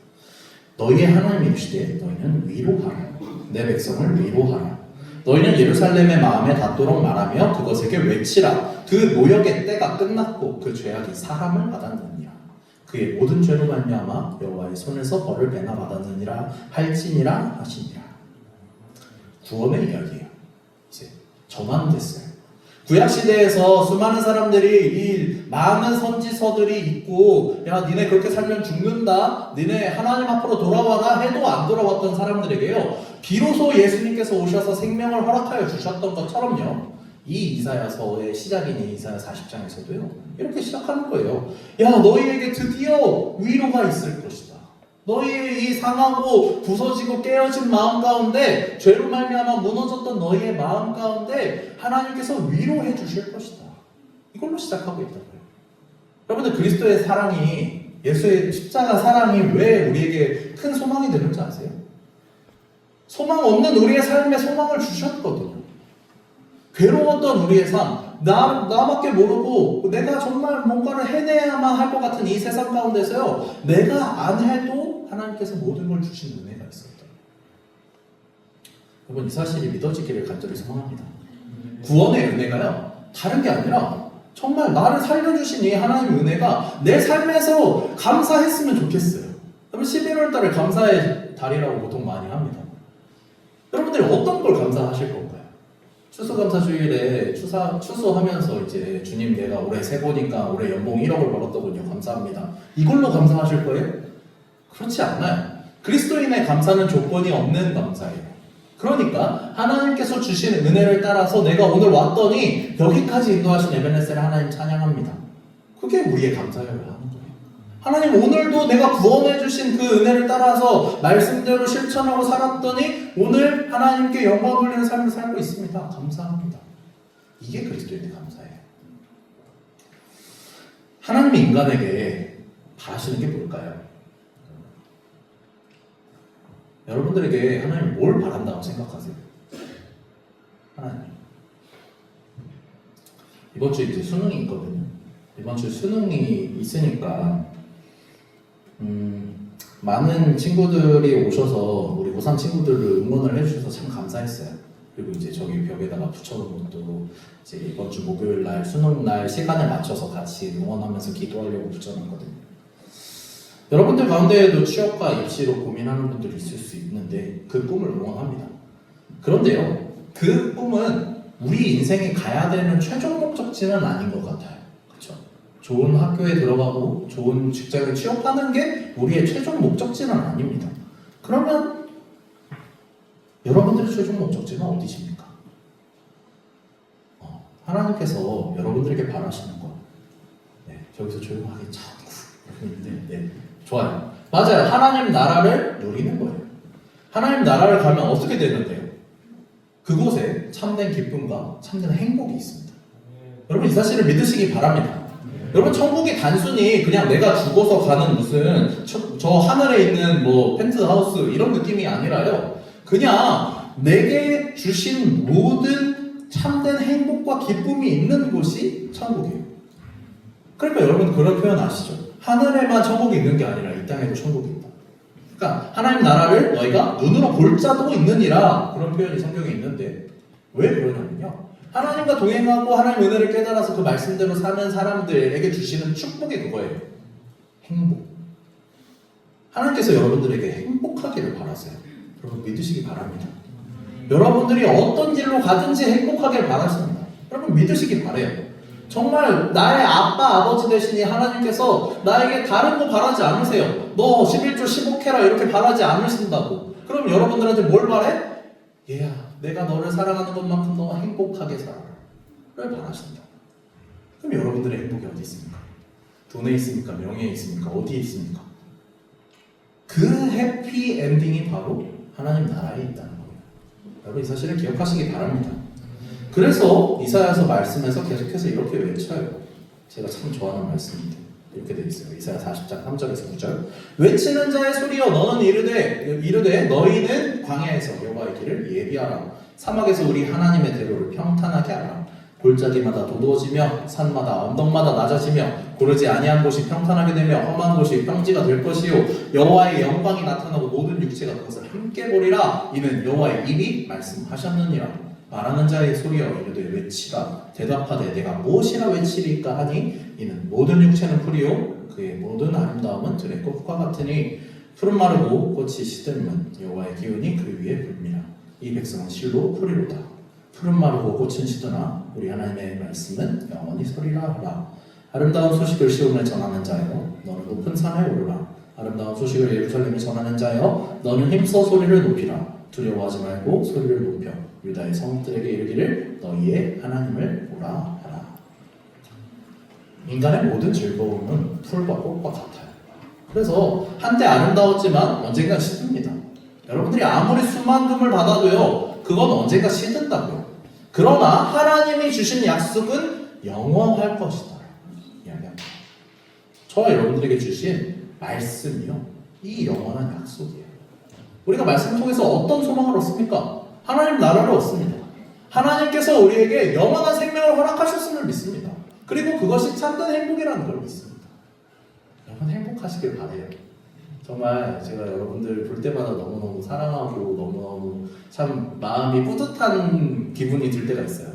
[SPEAKER 1] 너희의 하나님이 이르시되 너희는 위로하라. 내 백성을 위로하라. 너희는 예루살렘의 마음에 닿도록 말하며 그것에게 외치라. 그 노역의 때가 끝났고 그 죄악이 사함을 받았느니라. 그의 모든 죄로 말미암아 여호와의 손에서 벌을 배나 받았느니라 할지니라 하시니라. 구원의 이야기예요. 이제 전환됐어요. 구약시대에서 수많은 사람들이 이 많은 선지서들이 있고 야 니네 그렇게 살면 죽는다, 니네 하나님 앞으로 돌아와라 해도 안 돌아왔던 사람들에게요, 비로소 예수님께서 오셔서 생명을 허락하여 주셨던 것처럼요, 이 이사야서의 시작인 이사야 40장에서도요 이렇게 시작하는 거예요. 야 너희에게 드디어 위로가 있을 것이다. 너희의 이 상하고 부서지고 깨어진 마음 가운데, 죄로 말미암아 무너졌던 너희의 마음 가운데 하나님께서 위로해 주실 것이다. 이걸로 시작하고 있다고요. 여러분들, 그리스도의 사랑이, 예수의 십자가 사랑이 왜 우리에게 큰 소망이 되는지 아세요? 소망 없는 우리의 삶에 소망을 주셨거든요. 괴로웠던 우리의 삶, 나밖에 모르고 내가 정말 뭔가를 해내야만 할 것 같은 이 세상 가운데서요, 내가 안 해도 하나님께서 모든 걸 주신 은혜가 있었다. 여러분, 이 사실이 믿어지기를 간절히 소망합니다. 구원의 은혜가요, 다른 게 아니라 정말 나를 살려주신 이 하나님의 은혜가 내 삶에서 감사했으면 좋겠어요. 여러분, 11월 달을 감사의 달이라고 보통 많이 합니다. 여러분들이 어떤 걸 감사하실 건가요? 추수감사주일에 추수하면서 이제 주님 내가 올해 세 보니까 올해 연봉 1억을 벌었더군요. 감사합니다. 이걸로 감사하실 거예요? 그렇지 않아요. 그리스도인의 감사는 조건이 없는 감사예요. 그러니까 하나님께서 주신 은혜를 따라서 내가 오늘 왔더니 여기까지 인도하신 에베네셀 하나님 찬양합니다. 그게 우리의 감사여야 하는 거예요. 하나님, 오늘도 내가 구원해 주신 그 은혜를 따라서 말씀대로 실천하고 살았더니 오늘 하나님께 영광 돌리는 삶을 살고 있습니다. 감사합니다. 이게 그리스도인의 감사예요. 하나님이 인간에게 바라시는 게 뭘까요? 여러분들에게 하나님이 뭘 바란다고 생각하세요? 하나님, 이번 주에 이제 수능이 있거든요. 이번 주에 수능이 있으니까 많은 친구들이 오셔서 우리 고3 친구들을 응원을 해주셔서 참 감사했어요. 그리고 이제 저기 벽에다가 붙여놓은 것도 이제 이번 주 목요일 날 수능 날 시간을 맞춰서 같이 응원하면서 기도하려고 붙여놨거든요. 여러분들 가운데에도 취업과 입시로 고민하는 분들이 있을 수 있는데 그 꿈을 응원합니다. 그런데요, 그 꿈은 우리 인생이 가야 되는 최종 목적지는 아닌 것 같아요. 그렇죠? 좋은 학교에 들어가고 좋은 직장에 취업하는 게 우리의 최종 목적지는 아닙니다. 그러면 여러분들의 최종 목적지는 어디십니까? 하나님께서 여러분들에게 바라시는 것. 네, 저기서 조용하게 참고 있는데, 네, 좋아요. 맞아요. 하나님 나라를 누리는 거예요. 하나님 나라를 가면 어떻게 되는데요? 그곳에 참된 기쁨과 참된 행복이 있습니다. 여러분, 이 사실을 믿으시기 바랍니다. 여러분, 천국이 단순히 그냥 내가 죽어서 가는 무슨 저 하늘에 있는 뭐 펜트하우스 이런 느낌이 아니라요, 그냥 내게 주신 모든 참된 행복과 기쁨이 있는 곳이 천국이에요. 그러니까 여러분, 그런 표현 아시죠? 하늘에만 천국이 있는 게 아니라 이 땅에도 천국이 있다. 그러니까 하나님 나라를 너희가 눈으로 볼 자도 있느니라, 그런 표현이 성경에 있는데 왜 그러냐면요, 하나님과 동행하고 하나님 은혜를 깨달아서 그 말씀대로 사는 사람들에게 주시는 축복이 그거예요. 행복. 하나님께서 여러분들에게 행복하기를 바라세요. 여러분, 믿으시기 바랍니다. 여러분들이 어떤 길로 가든지 행복하길 바라십니다. 여러분, 믿으시기 바래요. 정말 나의 아빠, 아버지 되시니 하나님께서 나에게 다른 거 바라지 않으세요. 너 11조 15캐라 이렇게 바라지 않으신다고. 그럼 여러분들한테 뭘 바래? 얘야, 내가 너를 사랑하는 것만큼 너 행복하게 살아라. 를 바라신다. 그럼 여러분들의 행복이 어디 있습니까? 돈에 있습니까? 명예에 있습니까? 어디에 있습니까? 그 해피 엔딩이 바로 하나님 나라에 있다는 거예요. 여러분, 이 사실을 기억하시기 바랍니다. 그래서 이사야서 말씀에서 계속해서 이렇게 외쳐요. 제가 참 좋아하는 말씀인데 이렇게 되어 있어요. 이사야 40장 3절에서 9절. 외치는 자의 소리여, 너는 이르되 너희는 광야에서 여호와의 길을 예비하라. 사막에서 우리 하나님의 대로를 평탄하게 하라. 골짜기마다 도두어지며 산마다 언덕마다 낮아지며 고르지 아니한 곳이 평탄하게 되며 험한 곳이 평지가 될 것이요 여호와의 영광이 나타나고 모든 육체가 그것을 함께 보리라. 이는 여호와의 입이 말씀하셨느니라. 말하는 자의 소리여 이르되 외치라. 대답하되 내가 무엇이라 외치리까 하니 이는 모든 육체는 풀이요 그의 모든 아름다움은 들의 꽃과 같으니 푸른 마르고 꽃이 시들면 여호와의 기운이 그 위에 불미라. 이 백성은 실로 풀이로다. 푸른 마르고 꽃은 시드나 우리 하나님의 말씀은 영원히 서리라 하라. 아름다운 소식을 시온에 전하는 자여 너는 높은 산에 오르라. 아름다운 소식을 예루살렘에 전하는 자여 너는 힘써 소리를 높이라. 두려워하지 말고 소리를 높여 유다의 성들에게 이르기를 너희의 하나님을 보라 하라. 인간의 모든 즐거움은 풀과 꽃과 같아요. 그래서 한때 아름다웠지만 언젠가 시듭니다. 여러분들이 아무리 수만금을 받아도요 그건 언젠가 시든다고요. 그러나 하나님이 주신 약속은 영원할 것이다 이야기합니다. 저와 여러분들에게 주신 말씀이요 이 영원한 약속이에요. 우리가 말씀을 통해서 어떤 소망을 얻습니까? 하나님 나라를 얻습니다. 하나님께서 우리에게 영원한 생명을 허락하셨음을 믿습니다. 그리고 그것이 참된 행복이라는 걸 믿습니다. 여러분 행복하시길 바래요. 정말 제가 여러분들 볼 때마다 너무너무 사랑하고 너무너무 참 마음이 뿌듯한 기분이 들 때가 있어요.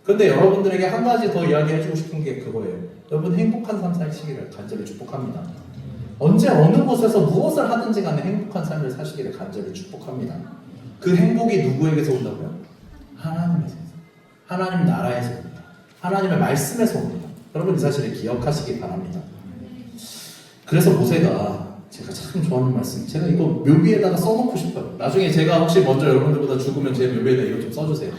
[SPEAKER 1] 근데 여러분들에게 한 가지 더 이야기해주고 싶은 게 그거예요. 여러분 행복한 삶 사시기를 간절히 축복합니다. 언제 어느 곳에서 무엇을 하든지 간에 행복한 삶을 사시기를 간절히 축복합니다. 그 행복이 누구에게서 온다고요? 하나님에서, 하나님 나라에서 옵니다. 하나님의 말씀에서 옵니다. 여러분 이 사실을 기억하시기 바랍니다. 그래서 모세가 제가 참 좋아하는 말씀, 제가 이거 묘비에다가 써놓고 싶어요. 나중에 제가 혹시 먼저 여러분들보다 죽으면 제 묘비에다 이거 좀 써주세요.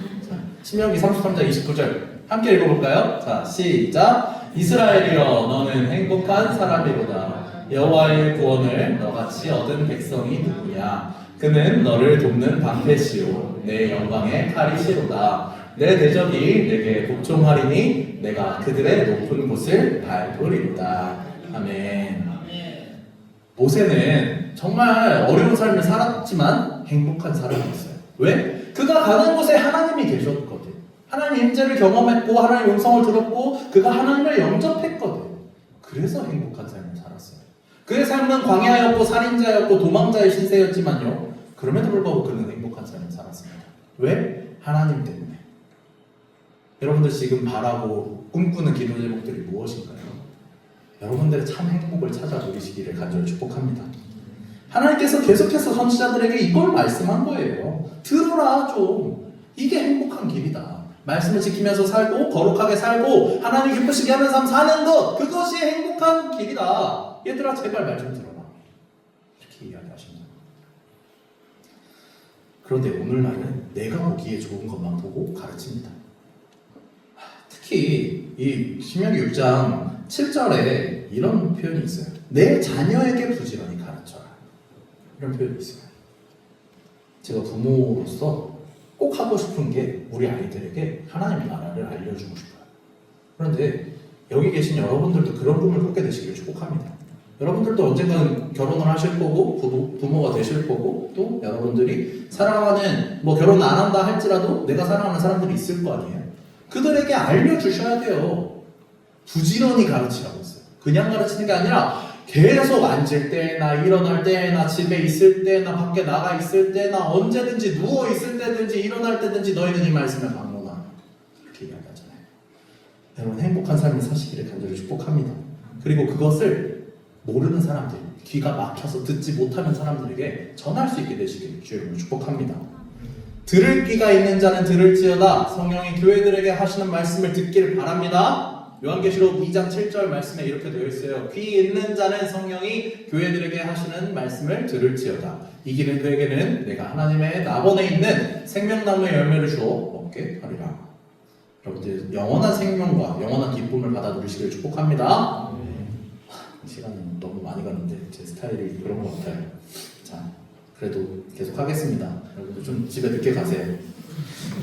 [SPEAKER 1] 신명기 33장 29절 함께 읽어볼까요? 자, 시작. 이스라엘이여 너는 행복한 사람이로다. 여호와의 구원을 너같이 얻은 백성이 누구냐? 그는 너를 돕는 방패시오 내 영광의 칼이시로다. 내 대적이 내게 복종하리니 내가 그들의 높은 곳을 밟으리로다. 아멘. 모세는 정말 어려운 삶을 살았지만 행복한 사람이었어요. 왜? 그가 가는 곳에 하나님이 계셨거든. 하나님 임재를 경험했고 하나님의 음성을 들었고 그가 하나님을 영접했거든. 그래서 행복한 삶을 살았어요. 그의 삶은 광야였고 살인자였고 도망자의 신세였지만요 그럼에도 불구하고 그는 행복한 삶을 살았습니다. 왜? 하나님 때문에. 여러분들 지금 바라고 꿈꾸는 기도 제목들이 무엇인가요? 여러분들의 참 행복을 찾아 누리시기를 간절히 축복합니다. 하나님께서 계속해서 선지자들에게 이걸 말씀한 거예요. 들어라 좀. 이게 행복한 길이다. 말씀을 지키면서 살고 거룩하게 살고 하나님 기쁘시게 하는 삶 사는 것, 그것이 행복한 길이다. 얘들아 제발 말 좀 들어라. 이렇게 이야기하십니다. 그런데 오늘날은 내가 보기에 좋은 것만 보고 가르칩니다. 특히 이 신명기 6장 7절에 이런 표현이 있어요. 내 자녀에게 부지런히 가르쳐라. 이런 표현이 있어요. 제가 부모로서 꼭 하고 싶은 게 우리 아이들에게 하나님 나라를 알려주고 싶어요. 그런데 여기 계신 여러분들도 그런 꿈을 꾸게 되시길 축복합니다. 여러분들도 언젠가는 결혼을 하실 거고 부모가 되실 거고 또 여러분들이 사랑하는 결혼 안 한다 할지라도 내가 사랑하는 사람들이 있을 거 아니에요. 그들에게 알려주셔야 돼요. 부지런히 가르치라고 했어요. 그냥 가르치는 게 아니라 계속 앉을 때나 일어날 때나 집에 있을 때나 밖에 나가 있을 때나 언제든지 누워 있을 때든지 일어날 때든지 너희는 이 말씀을 강론하라. 이렇게 이야기하잖아요. 여러분 행복한 삶을 사시기를 간절히 축복합니다. 그리고 그것을 모르는 사람들, 귀가 막혀서 듣지 못하는 사람들에게 전할 수 있게 되시기를 주님으로 축복합니다. 들을 귀가 있는 자는 들을지어다. 성령이 교회들에게 하시는 말씀을 듣기를 바랍니다. 요한계시록 2장 7절 말씀에 이렇게 되어 있어요. 귀 있는 자는 성령이 교회들에게 하시는 말씀을 들을지어다. 이기는 그에게는 내가 하나님의 나번에 있는 생명나무의 열매를 주어 먹게 하리라. 여러분들 영원한 생명과 영원한 기쁨을 받아 누리시길 축복합니다. 시간이 너무 많이 갔는데 제 스타일이 그런 것 같아요. 자, 그래도 계속 하겠습니다. 여러분들 좀 집에 늦게 가세요.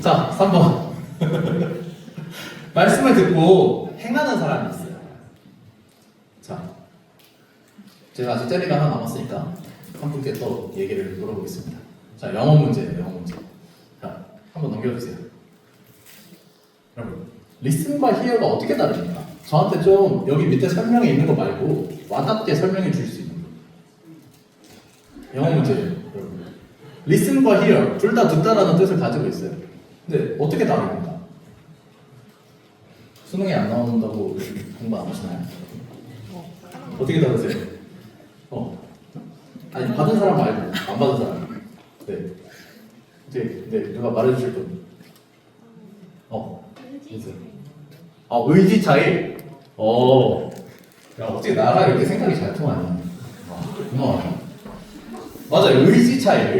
[SPEAKER 1] 자, 3번. 말씀을 듣고 행하는 사람이 있어요. 자, 제가 아직 젤리가 하나 남았으니까 한 분께 또 얘기를 물어보겠습니다. 자, 영어 문제예요. 영어 문제. 자, 한번 넘겨주세요. 여러분, listen과 hear가 어떻게 다릅니까? 저한테 좀 여기 밑에 설명에 있는 거 말고 와닿게 설명해 줄 수 있는 거. 영어 문제예요, 여러분. listen과 hear 둘 다 듣다라는 뜻을 가지고 있어요. 근데 어떻게 다릅니까? 수능에 안 나온다고 공부 안 하시나요? 어떻게 다르세요? 아니 받은 사람 말고 안 받은 사람. 네. 네, 누가 말해주실 분? 의지 차이? 야, 어떻게 나랑 이렇게 생각이 잘 통하냐? 고마워요. 맞아요, 의지 차이.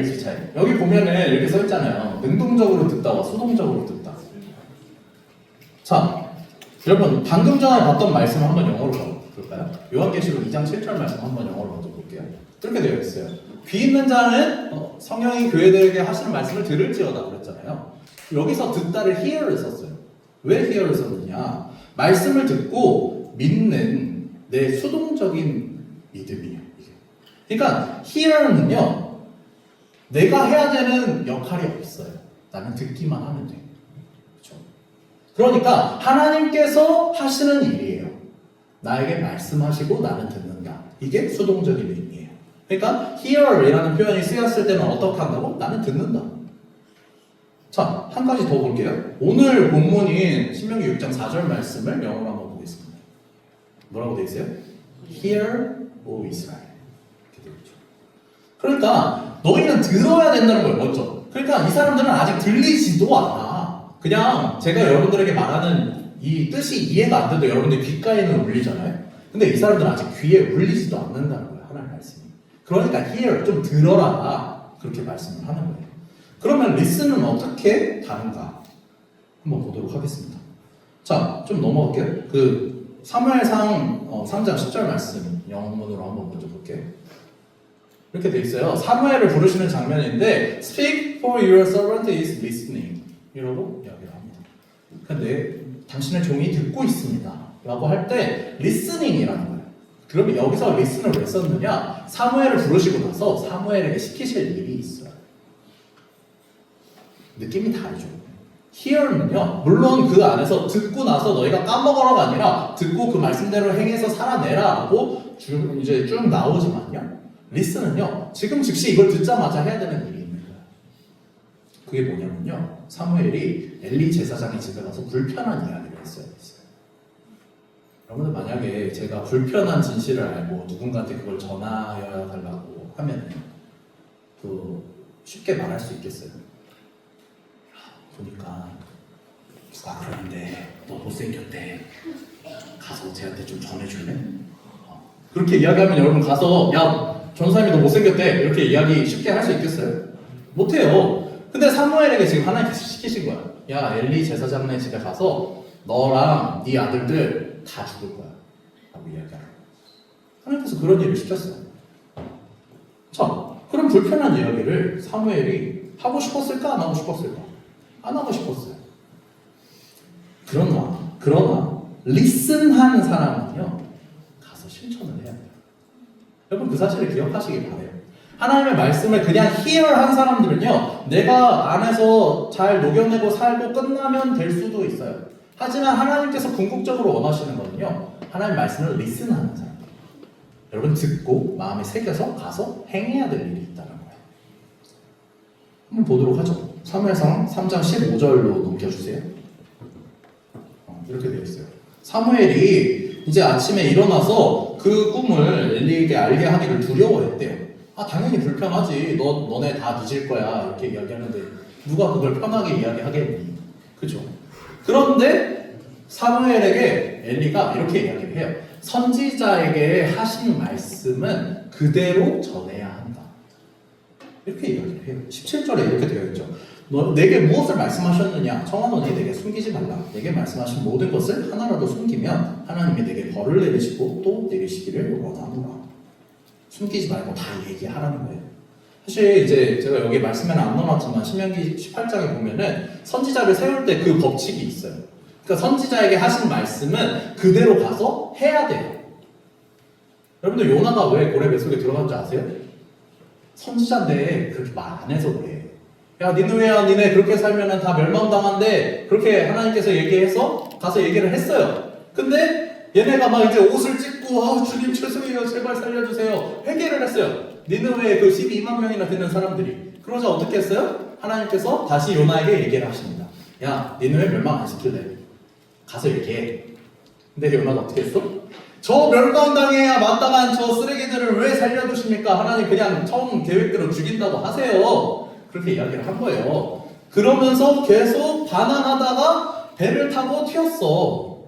[SPEAKER 1] 여기 보면은 이렇게 써 있잖아요. 능동적으로 듣다와 수동적으로 듣다. 자, 여러분, 방금 전에 봤던 말씀을 한번 영어로 볼까요? 요한계시록 2장 7절 말씀 한번 영어로 먼저 볼게요. 이렇게 되어 있어요. 귀 있는 자는 성령이 교회들에게 하시는 말씀을 들을지어다 그랬잖아요. 여기서 듣다를 hear를 썼어요. 왜 hear를 썼느냐? 말씀을 듣고 믿는 내 수동적인 믿음이에요. 그러니까 hear는요, 내가 해야 되는 역할이 없어요. 나는 듣기만 하면 돼요. 그렇죠? 그러니까 하나님께서 하시는 일이에요. 나에게 말씀하시고 나는 듣는다. 이게 수동적인 의미예요. 그러니까 hear이라는 표현이 쓰였을 때는 어떻게 한다고? 나는 듣는다. 자, 한 가지 더 볼게요. 오늘 본문인 신명기 6장 4절 말씀을 영어로 한번 보겠습니다. 뭐라고 되어 있어요? Hear, O Israel. 이렇게 되어 있죠. 그러니까 너희는 들어야 된다는 거예요, 먼저. 그러니까 이 사람들은 아직 들리지도 않아. 그냥 제가 여러분들에게 말하는 이 뜻이 이해가 안 돼도 여러분들 귓가에는 울리잖아요. 근데 이 사람들은 아직 귀에 울리지도 않는다는 거예요, 하나님 말씀이. 그러니까 hear, 좀 들어라. 그렇게 말씀을 하는 거예요. 그러면 listen은 어떻게 다른가? 한번 보도록 하겠습니다. 자, 좀 넘어갈게요. 그 사무엘상 3장 10절 말씀 영문으로 한번 먼저 볼게요. 이렇게 돼 있어요. 사무엘을 부르시는 장면인데 Speak for your servant is listening 이러고 이야기를 합니다. 근데 당신의 종이 듣고 있습니다 라고 할 때 listening이라는 거예요. 그러면 여기서 listen을 왜 썼느냐? 사무엘을 부르시고 나서 사무엘에게 시키실 일이 있어요. 느낌이 다르죠. hear는요, 물론 그 안에서 듣고 나서 너희가 까먹어라가 아니라 듣고 그 말씀대로 행해서 살아내라라고 이제 쭉 나오지만요, listen은요, 지금 즉시 이걸 듣자마자 해야 되는 일이 있는 거예요. 그게 뭐냐면요, 사무엘이 엘리 제사장의 집에 가서 불편한 이야기를 했어요. 여러분들 만약에 제가 불편한 진실을 알고 누군가한테 그걸 전하여야 달라고 하면 쉽게 말할 수 있겠어요. 보니까 누가 그러는데 너 못생겼대. 가서 쟤한테 좀 전해줄래? 그렇게 이야기하면 여러분 가서 야 전사님이 너 못생겼대 이렇게 이야기 쉽게 할 수 있겠어요? 못해요. 근데 사무엘에게 지금 하나님께서 시키신 거야. 야 엘리 제사장네 집에 가서 너랑 네 아들들 다 죽을 거야 라고 이야기하라. 하나님께서 그런 일을 시켰어요. 자, 그럼 불편한 이야기를 사무엘이 하고 싶었을까 안 하고 싶었을까? 안 하고 싶었어요. 그러나 리슨한 사람은요, 가서 실천을 해야 돼요. 여러분 그 사실을 기억하시길 바래요. 하나님의 말씀을 그냥 hear한 사람들은요, 내가 안에서 잘 녹여내고 살고 끝나면 될 수도 있어요. 하지만 하나님께서 궁극적으로 원하시는 거는요, 하나님의 말씀을 listen하는 사람들. 여러분 듣고 마음에 새겨서 가서 행해야 될 일이 있다는 거예요. 한번 보도록 하죠. 사무엘상 3장 15절로 넘겨주세요. 이렇게 되어 있어요. 사무엘이 이제 아침에 일어나서 그 꿈을 엘리에게 알게 하기를 두려워했대요. 당연히 불편하지. 너네 다 늦을 거야. 이렇게 이야기하는데 누가 그걸 편하게 이야기하겠니? 그죠? 그런데 사무엘에게 엘리가 이렇게 이야기를 해요. 선지자에게 하신 말씀은 그대로 전해야 한다. 이렇게 이야기를 해요. 17절에 이렇게 되어 있죠. 내게 무엇을 말씀하셨느냐? 청하노니 내게 숨기지 말라. 내게 말씀하신 모든 것을 하나라도 숨기면 하나님이 내게 벌을 내리시고 또 내리시기를 원하노라. 숨기지 말고 다 얘기하라는 거예요. 사실 이제 제가 여기 말씀에는 안 넣어놨지만 신명기 18장에 보면은 선지자를 세울 때 그 법칙이 있어요. 그러니까 선지자에게 하신 말씀은 그대로 가서 해야 돼요. 여러분들 요나가 왜 고래 뱃속에 들어간 줄 아세요? 선지자인데 그렇게 말 안 해서 그래. 야 니느웨야 니네 그렇게 살면은 다 멸망당한데 그렇게 하나님께서 얘기해서 가서 얘기를 했어요. 근데 얘네가 막 이제 옷을 찢고 아 주님 죄송해요 제발 살려주세요 회개를 했어요. 니느웨에 그 12만 명이나 되는 사람들이. 그러자 어떻게 했어요? 하나님께서 다시 요나에게 얘기를 하십니다. 야 니느웨 멸망 안 시킬래? 가서 얘기해. 근데 요나가 어떻게 했어? 저 멸망당해야 마땅한 저 쓰레기들을 왜 살려두십니까? 하나님 그냥 처음 계획대로 죽인다고 하세요. 그렇게 이야기를 한 거예요. 그러면서 계속 반항하다가 배를 타고 튀었어.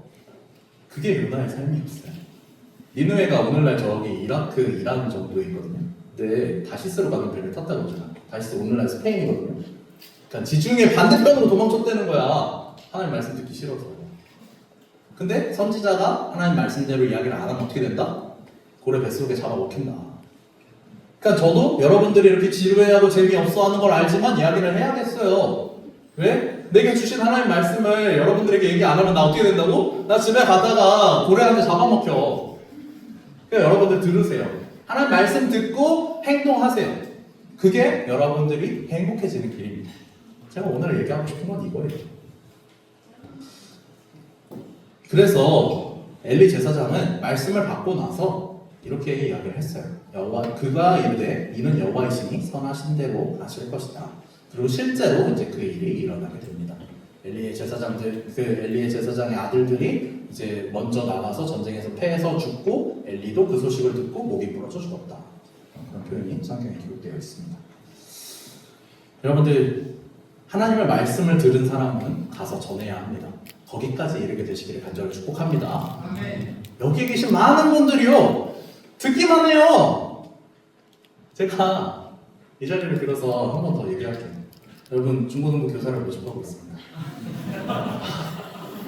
[SPEAKER 1] 그게 요나의 삶이었어요. 니느웨가 오늘날 저기 이라크, 이란 정도에 있거든요. 근데 다시스로 가는 배를 탔다고 하잖아. 다시스 오늘날 스페인이거든요. 그러니까 지중해 반대편으로 도망쳤다는 거야. 하나님 말씀 듣기 싫어서. 근데 선지자가 하나님 말씀대로 이야기를 안 하면 어떻게 된다? 고래 뱃속에 잡아먹힌다. 그러니까 저도 여러분들이 이렇게 지루해하고 재미없어 하는 걸 알지만 이야기를 해야겠어요. 왜? 내게 주신 하나님 말씀을 여러분들에게 얘기 안 하면 나 어떻게 된다고? 나 집에 가다가 고래한테 잡아먹혀. 그러니까 여러분들 들으세요. 하나님 말씀 듣고 행동하세요. 그게 여러분들이 행복해지는 길입니다. 제가 오늘 얘기하고 싶은 건 이거예요. 그래서 엘리 제사장은 말씀을 받고 나서 이렇게 이야기를 했어요. 여호와 그가 이르되 이는 여호와의 신이 선하신 대로 하실 것이다. 그리고 실제로 이제 그 일이 일어나게 됩니다. 엘리의 제사장의 아들들이 이제 먼저 나가서 전쟁에서 패해서 죽고 엘리도 그 소식을 듣고 목이 부러져 죽었다. 그런 표현이 성경에 기록되어 있습니다. 여러분들 하나님의 말씀을 들은 사람은 가서 전해야 합니다. 거기까지 이르게 되시기를 간절히 축복합니다. 아멘. 여기 계신 많은 분들이요 듣기만 해요. 제가 이 자리를 빌어서 한 번 더 얘기할게요. 여러분 중고등부 교사를 모집하고 있습니다.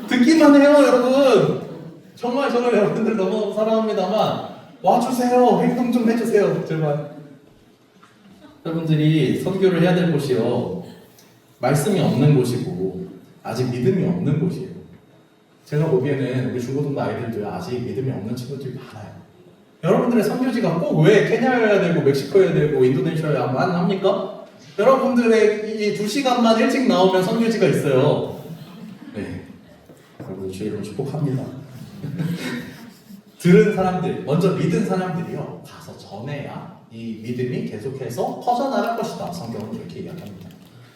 [SPEAKER 1] 듣기만 해요 여러분. 정말 저는 여러분들 너무 사랑합니다만 와주세요. 행동 좀 해주세요 제발. 여러분들이 선교를 해야 될 곳이요 말씀이 없는 곳이고 아직 믿음이 없는 곳이에요. 제가 보기에는 우리 중고등부 아이들도 아직 믿음이 없는 친구들이 많아요. 여러분들의 선교지가 꼭 왜 케냐여야 되고 멕시코여야 되고 인도네시아여야만 합니까? 여러분들의 이 2시간만 일찍 나오면 선교지가 있어요. 네, 여러분 주의로 축복합니다. 들은 사람들, 먼저 믿은 사람들이요 가서 전해야 이 믿음이 계속해서 퍼져나갈 것이다. 성경은 이렇게 이야기합니다.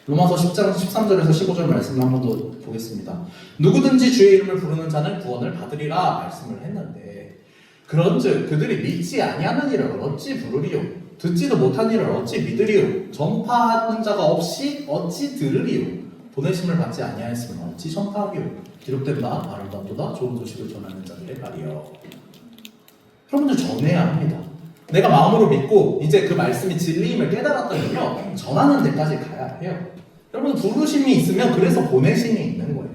[SPEAKER 1] 로마서 10장 13절에서 15절 말씀을 한 번 더 보겠습니다. 누구든지 주의 이름을 부르는 자는 구원을 받으리라 말씀을 했는데 그런즉 그들이 믿지 아니하는 일을 어찌 부르리요? 듣지도 못한 일을 어찌 믿으리요? 전파하는 자가 없이 어찌 들으리요? 보내심을 받지 아니하였으면 어찌 전파하리요? 기록된 바 아름답도다 좋은 소식을 전하는 자들의 말이요. 여러분들 전해야 합니다. 내가 마음으로 믿고 이제 그 말씀이 진리임을 깨달았다면요 전하는 데까지 가야 해요. 여러분 부르심이 있으면 그래서 보내심이 있는 거예요.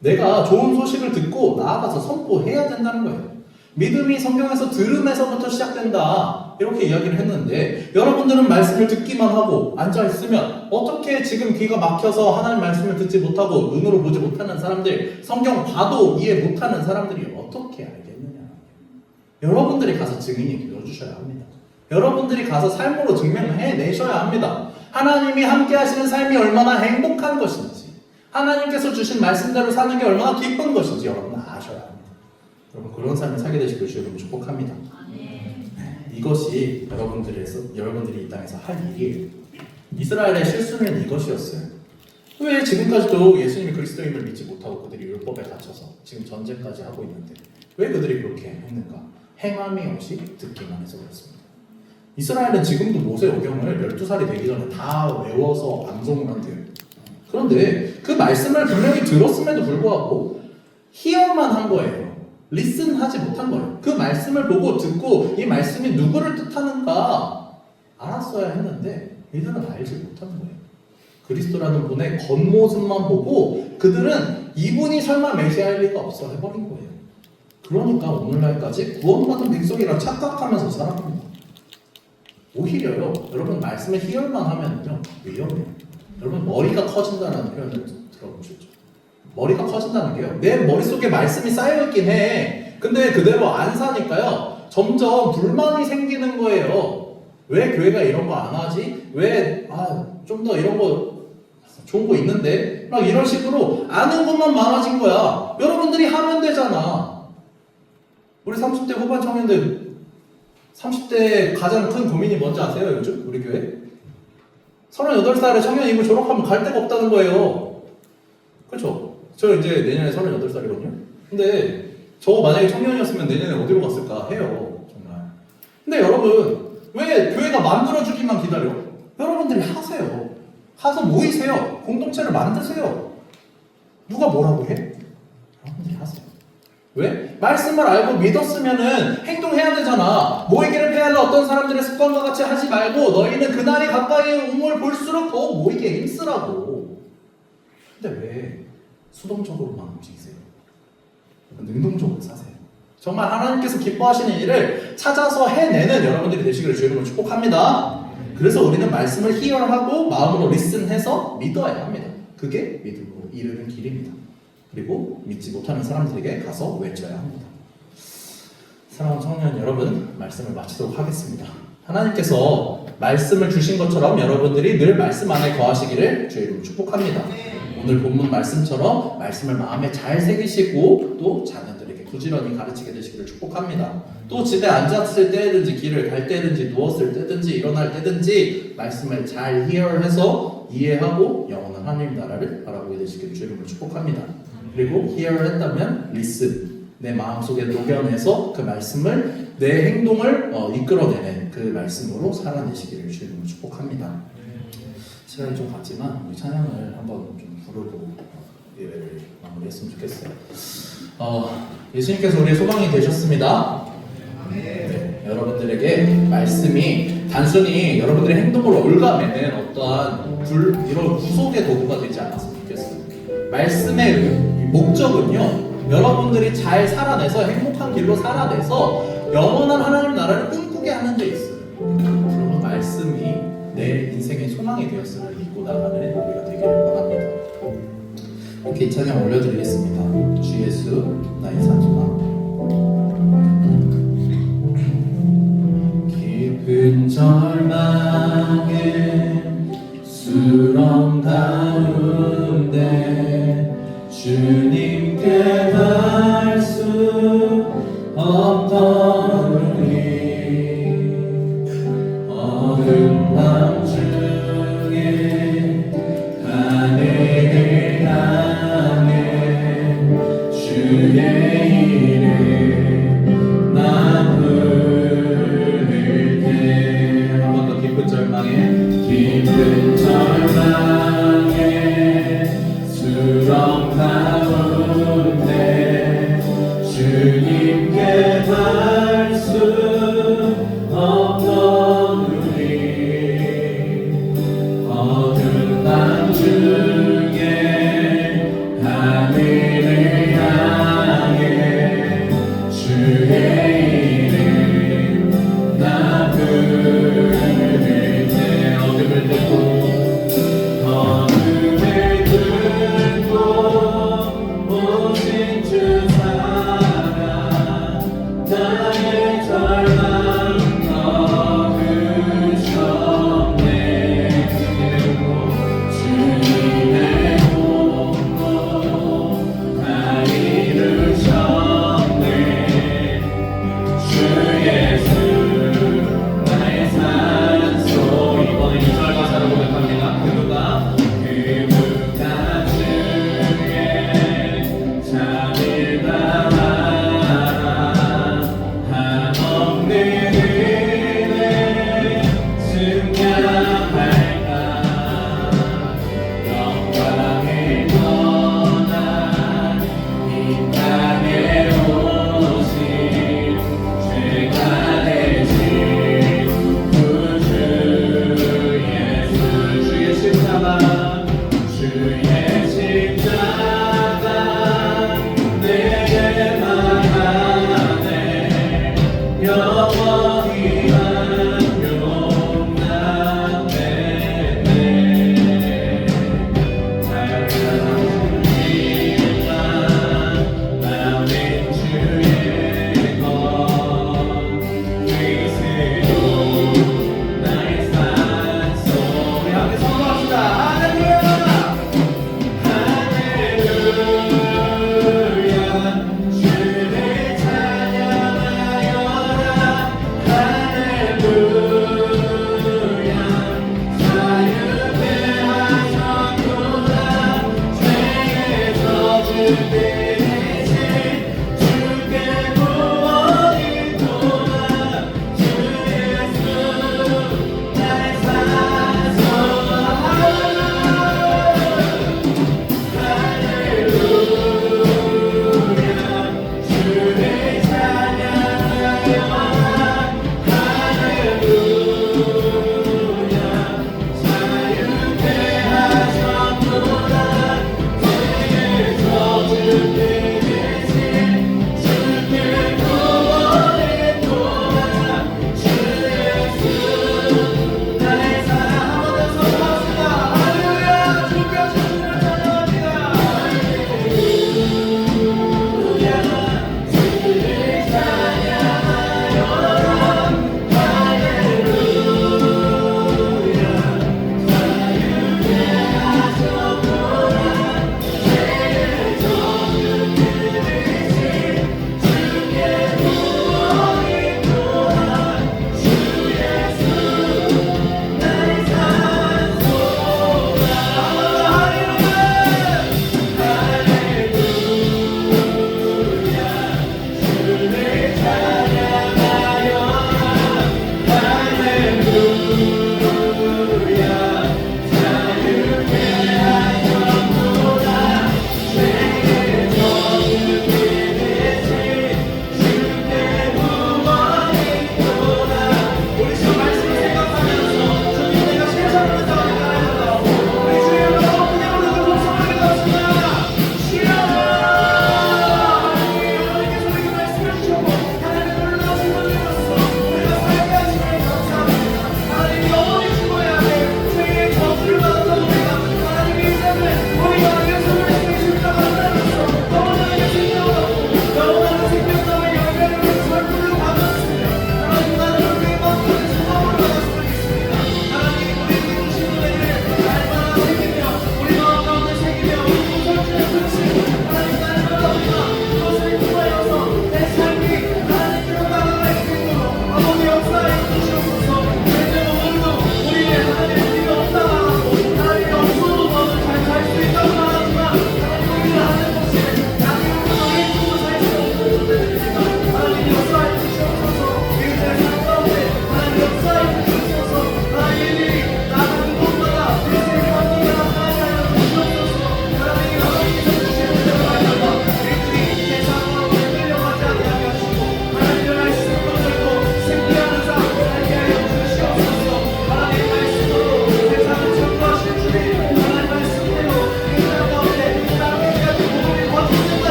[SPEAKER 1] 내가 좋은 소식을 듣고 나아가서 선포해야 된다는 거예요. 믿음이 성경에서 들음에서부터 시작된다 이렇게 이야기를 했는데 여러분들은 말씀을 듣기만 하고 앉아있으면 어떻게 지금 귀가 막혀서 하나님 말씀을 듣지 못하고 눈으로 보지 못하는 사람들 성경 봐도 이해 못하는 사람들이 어떻게 알겠느냐. 여러분들이 가서 증인이 되어주셔야 합니다. 여러분들이 가서 삶으로 증명해내셔야 합니다. 하나님이 함께 하시는 삶이 얼마나 행복한 것인지 하나님께서 주신 말씀대로 사는 게 얼마나 기쁜 것인지 여러분은 아셔야 합니다. 여러분 그런 삶을 살게 되시길 주님으로 축복합니다. 네, 이것이 여러분들이 이 땅에서 할 일이에요. 이스라엘의 실수는 이것이었어요. 왜 지금까지도 예수님이 그리스도임을 믿지 못하고 그들이 율법에 갇혀서 지금 전쟁까지 하고 있는데 왜 그들이 그렇게 했는가? 행함이 없이 듣기만 해서 그렇습니다. 이스라엘은 지금도 모세오경을 12살이 되기 전에 다 외워서 방송을 한대요. 그런데 그 말씀을 분명히 들었음에도 불구하고 히어만 한 거예요. 리슨하지 못한 거예요. 그 말씀을 보고 듣고 이 말씀이 누구를 뜻하는가 알았어야 했는데 이들은 알지 못하는 거예요. 그리스도라는 분의 겉모습만 보고 그들은 이분이 설마 메시아일 리가 없어 해버린 거예요. 그러니까 오늘날까지 구원받은 백성이라 착각하면서 살아갑니다. 오히려요, 여러분 말씀에 희열만 하면요 위험해요. 여러분 머리가 커진다는 표현을 들어보셨죠? 머리가 커진다는 게요, 내 머릿속에 말씀이 쌓여있긴 해. 근데 그대로 안 사니까요 점점 불만이 생기는 거예요. 왜 교회가 이런 거 안 하지? 왜 좀 더 이런 거 좋은 거 있는데? 막 이런 식으로 아는 것만 많아진 거야. 여러분들이 하면 되잖아. 우리 30대 후반 청년들 30대 가장 큰 고민이 뭔지 아세요? 요즘 우리 교회? 38살에 청년이고 졸업하면 갈 데가 없다는 거예요. 그렇죠? 저 이제 내년에 38살이거든요. 근데 저 만약에 청년이었으면 내년에 어디로 갔을까 해요. 정말. 근데 여러분 왜 교회가 만들어주기만 기다려? 여러분들이 하세요. 가서 모이세요. 공동체를 만드세요. 누가 뭐라고 해? 여러분들이 하세요. 왜? 말씀을 알고 믿었으면은 행동해야 되잖아. 모이기를 피하려 어떤 사람들의 습관과 같이 하지 말고 너희는 그날이 가까이 옴을 볼수록 더 모이게 힘쓰라고. 근데 왜 수동적으로만 움직이세요? 능동적으로 사세요. 정말 하나님께서 기뻐하시는 일을 찾아서 해내는 여러분들이 되시기를 주의 이름으로 축복합니다. 그래서 우리는 말씀을 히어하고 마음으로 리슨해서 믿어야 합니다. 그게 믿음으로 이르는 길입니다. 그리고 믿지 못하는 사람들에게 가서 외쳐야 합니다. 사랑하는 청년 여러분, 말씀을 마치도록 하겠습니다. 하나님께서 말씀을 주신 것처럼 여러분들이 늘 말씀 안에 거하시기를 주의 이름으로 축복합니다. 오늘 본문 말씀처럼 말씀을 마음에 잘 새기시고 또 자녀들에게 부지런히 가르치게 되시기를 축복합니다. 또 집에 앉았을 때든지 길을 갈 때든지 누웠을 때든지 일어날 때든지 말씀을 잘 hear해서 이해하고 영원한 하나님 나라를 바라보게 되시기를 주의 이름으로 축복합니다. 그리고 hear했다면 listen, 내 마음속에 녹여내서 그 말씀을 내 행동을 이끌어내는 그 말씀으로 살아내시기를 주의 이름으로 축복합니다. 시간이 좀 갔지만 우리 찬양을 한번 좀 부르고 예배를 마무리했으면 좋겠어요. 예수님께서 우리의 소망이 되셨습니다. 네, 여러분들에게 말씀이 단순히 여러분들의 행동을 올가매는 어떠한 이런 구속의 도구가 되지 않았으면 좋겠어요. 말씀의 목적은요, 여러분들이 잘 살아내서 행복한 길로 살아내서 영원한 하나님 나라를 꿈꾸게 하는 데 있어요. 그러면 말씀이 내 인생의 소망이 되었음을 믿고 나가는 우리가 되기를 원합니다. 이렇게 이 찬양 올려드리겠습니다. 주 예수 나의 산소나 깊은 절망에 수렁 가운데 주님께 갈 수 없던 우리 어둠 밤 중에 하늘을 향해 주의 이름 나 부를 때 한 번 더 깊은 절망에 수렁 가운데 주님께 갈 수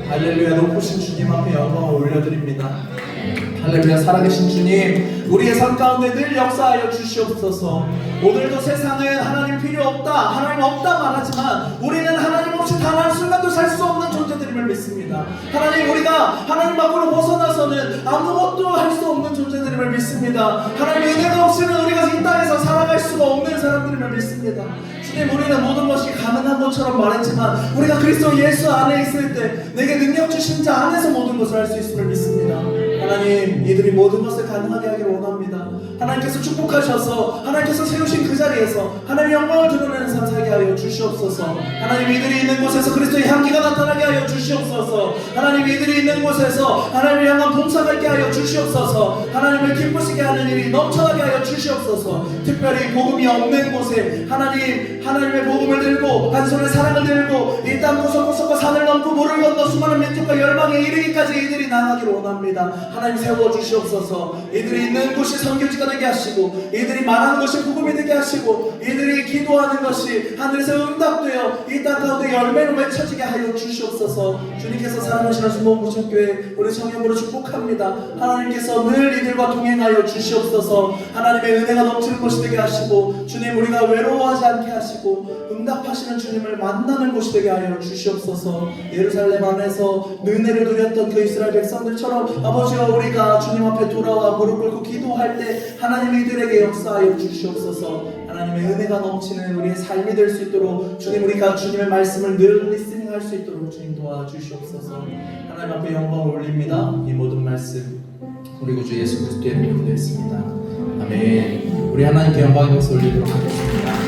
[SPEAKER 2] 할렐루야. 높으신 주님 앞에 영광을 올려드립니다. 할렐루야. 살아계신 주님, 우리의 삶 가운데 늘 역사하여 주시옵소서. 오늘도 세상은 하나님 필요 없다, 하나님 없다 말하지만 우리는 하나님 없이 단 한순간도 살 수 없는 존재들임을 믿습니다. 하나님, 우리가 하나님 밖으로 벗어나서는 아무것도 할 수 없는 존재들임을 믿습니다. 하나님 은혜가 없이는 우리가 이 땅에서 살아갈 수가 없는 사람들임을 믿습니다. 주님, 우리는 모든 것이 가능한 것처럼 말했지만 우리가 그리스도 예수 안에 있을 때 내게 능력 주신 자 안에서 모든 것을 할 수 있음을 믿습니다. 하나님, 이들이 모든 것을 가능하게 하기를 원합니다. 하나님께서 축복하셔서 하나님께서 세우신 그 자리에서 하나님의 영광을 드러내는 삶 살게 하여 주시옵소서. 하나님, 이들이 있는 곳에서 그리스도의 향기가 나타나게 하여 주시옵소서. 하나님, 이들이 있는 곳에서 하나님을 향한 봉사가 있게 하여 주시옵소서. 하나님을 기쁘시게 하는 일이 넘쳐나게 하여 주시옵소서. 특별히 복음이 없는 곳에 하나님의 복음을 들고 한 손에 사랑을 들고 이 땅 구석구석과 산을 넘고 물을 건너 수많은 민족과 열방에 이르기까지 이들이 나가기를 원합니다. 하나님, 세워 주시옵소서. 이들이 있는 곳이 선교지가 되게 하시고 이들이 말하는 것이 복음이 되게 하시고 이들이 기도하는 것이 하늘에서 응답되어 이 땅 가운데 열매로 맺혀지게 하여 주시옵소서. 주님께서 사랑하시는 수목무천교회 우리 청년부를 축복합니다. 하나님께서 늘 이들과 동행하여 주시옵소서. 하나님의 은혜가 넘치는 곳이 되게 하시고 주님, 우리가 외로워하지 않게 하시고 응답하시는 주님을 만나는 곳이 되게 하여 주시옵소서. 예루살렘 안에서 은혜를 누렸던 그 이스라엘 백성들처럼 아버지와 우리가 주님 앞에 돌아와 무릎 꿇고 기도할 때 하나님 이들에게 역사하여 주시옵소서. 하나님의 은혜가 넘치는 우리의 삶이 될 수 있도록 주님, 우리가 주님의 말씀을 늘 리스닝할 수 있도록 주님 도와주시옵소서. 하나님 앞에 영광을 올립니다. 이 모든 말씀 우리 구주 예수 그리스도의 이름으로 기도했습니다. 아멘. 우리 하나님께 영광의 박수 올리도록 하겠습니다.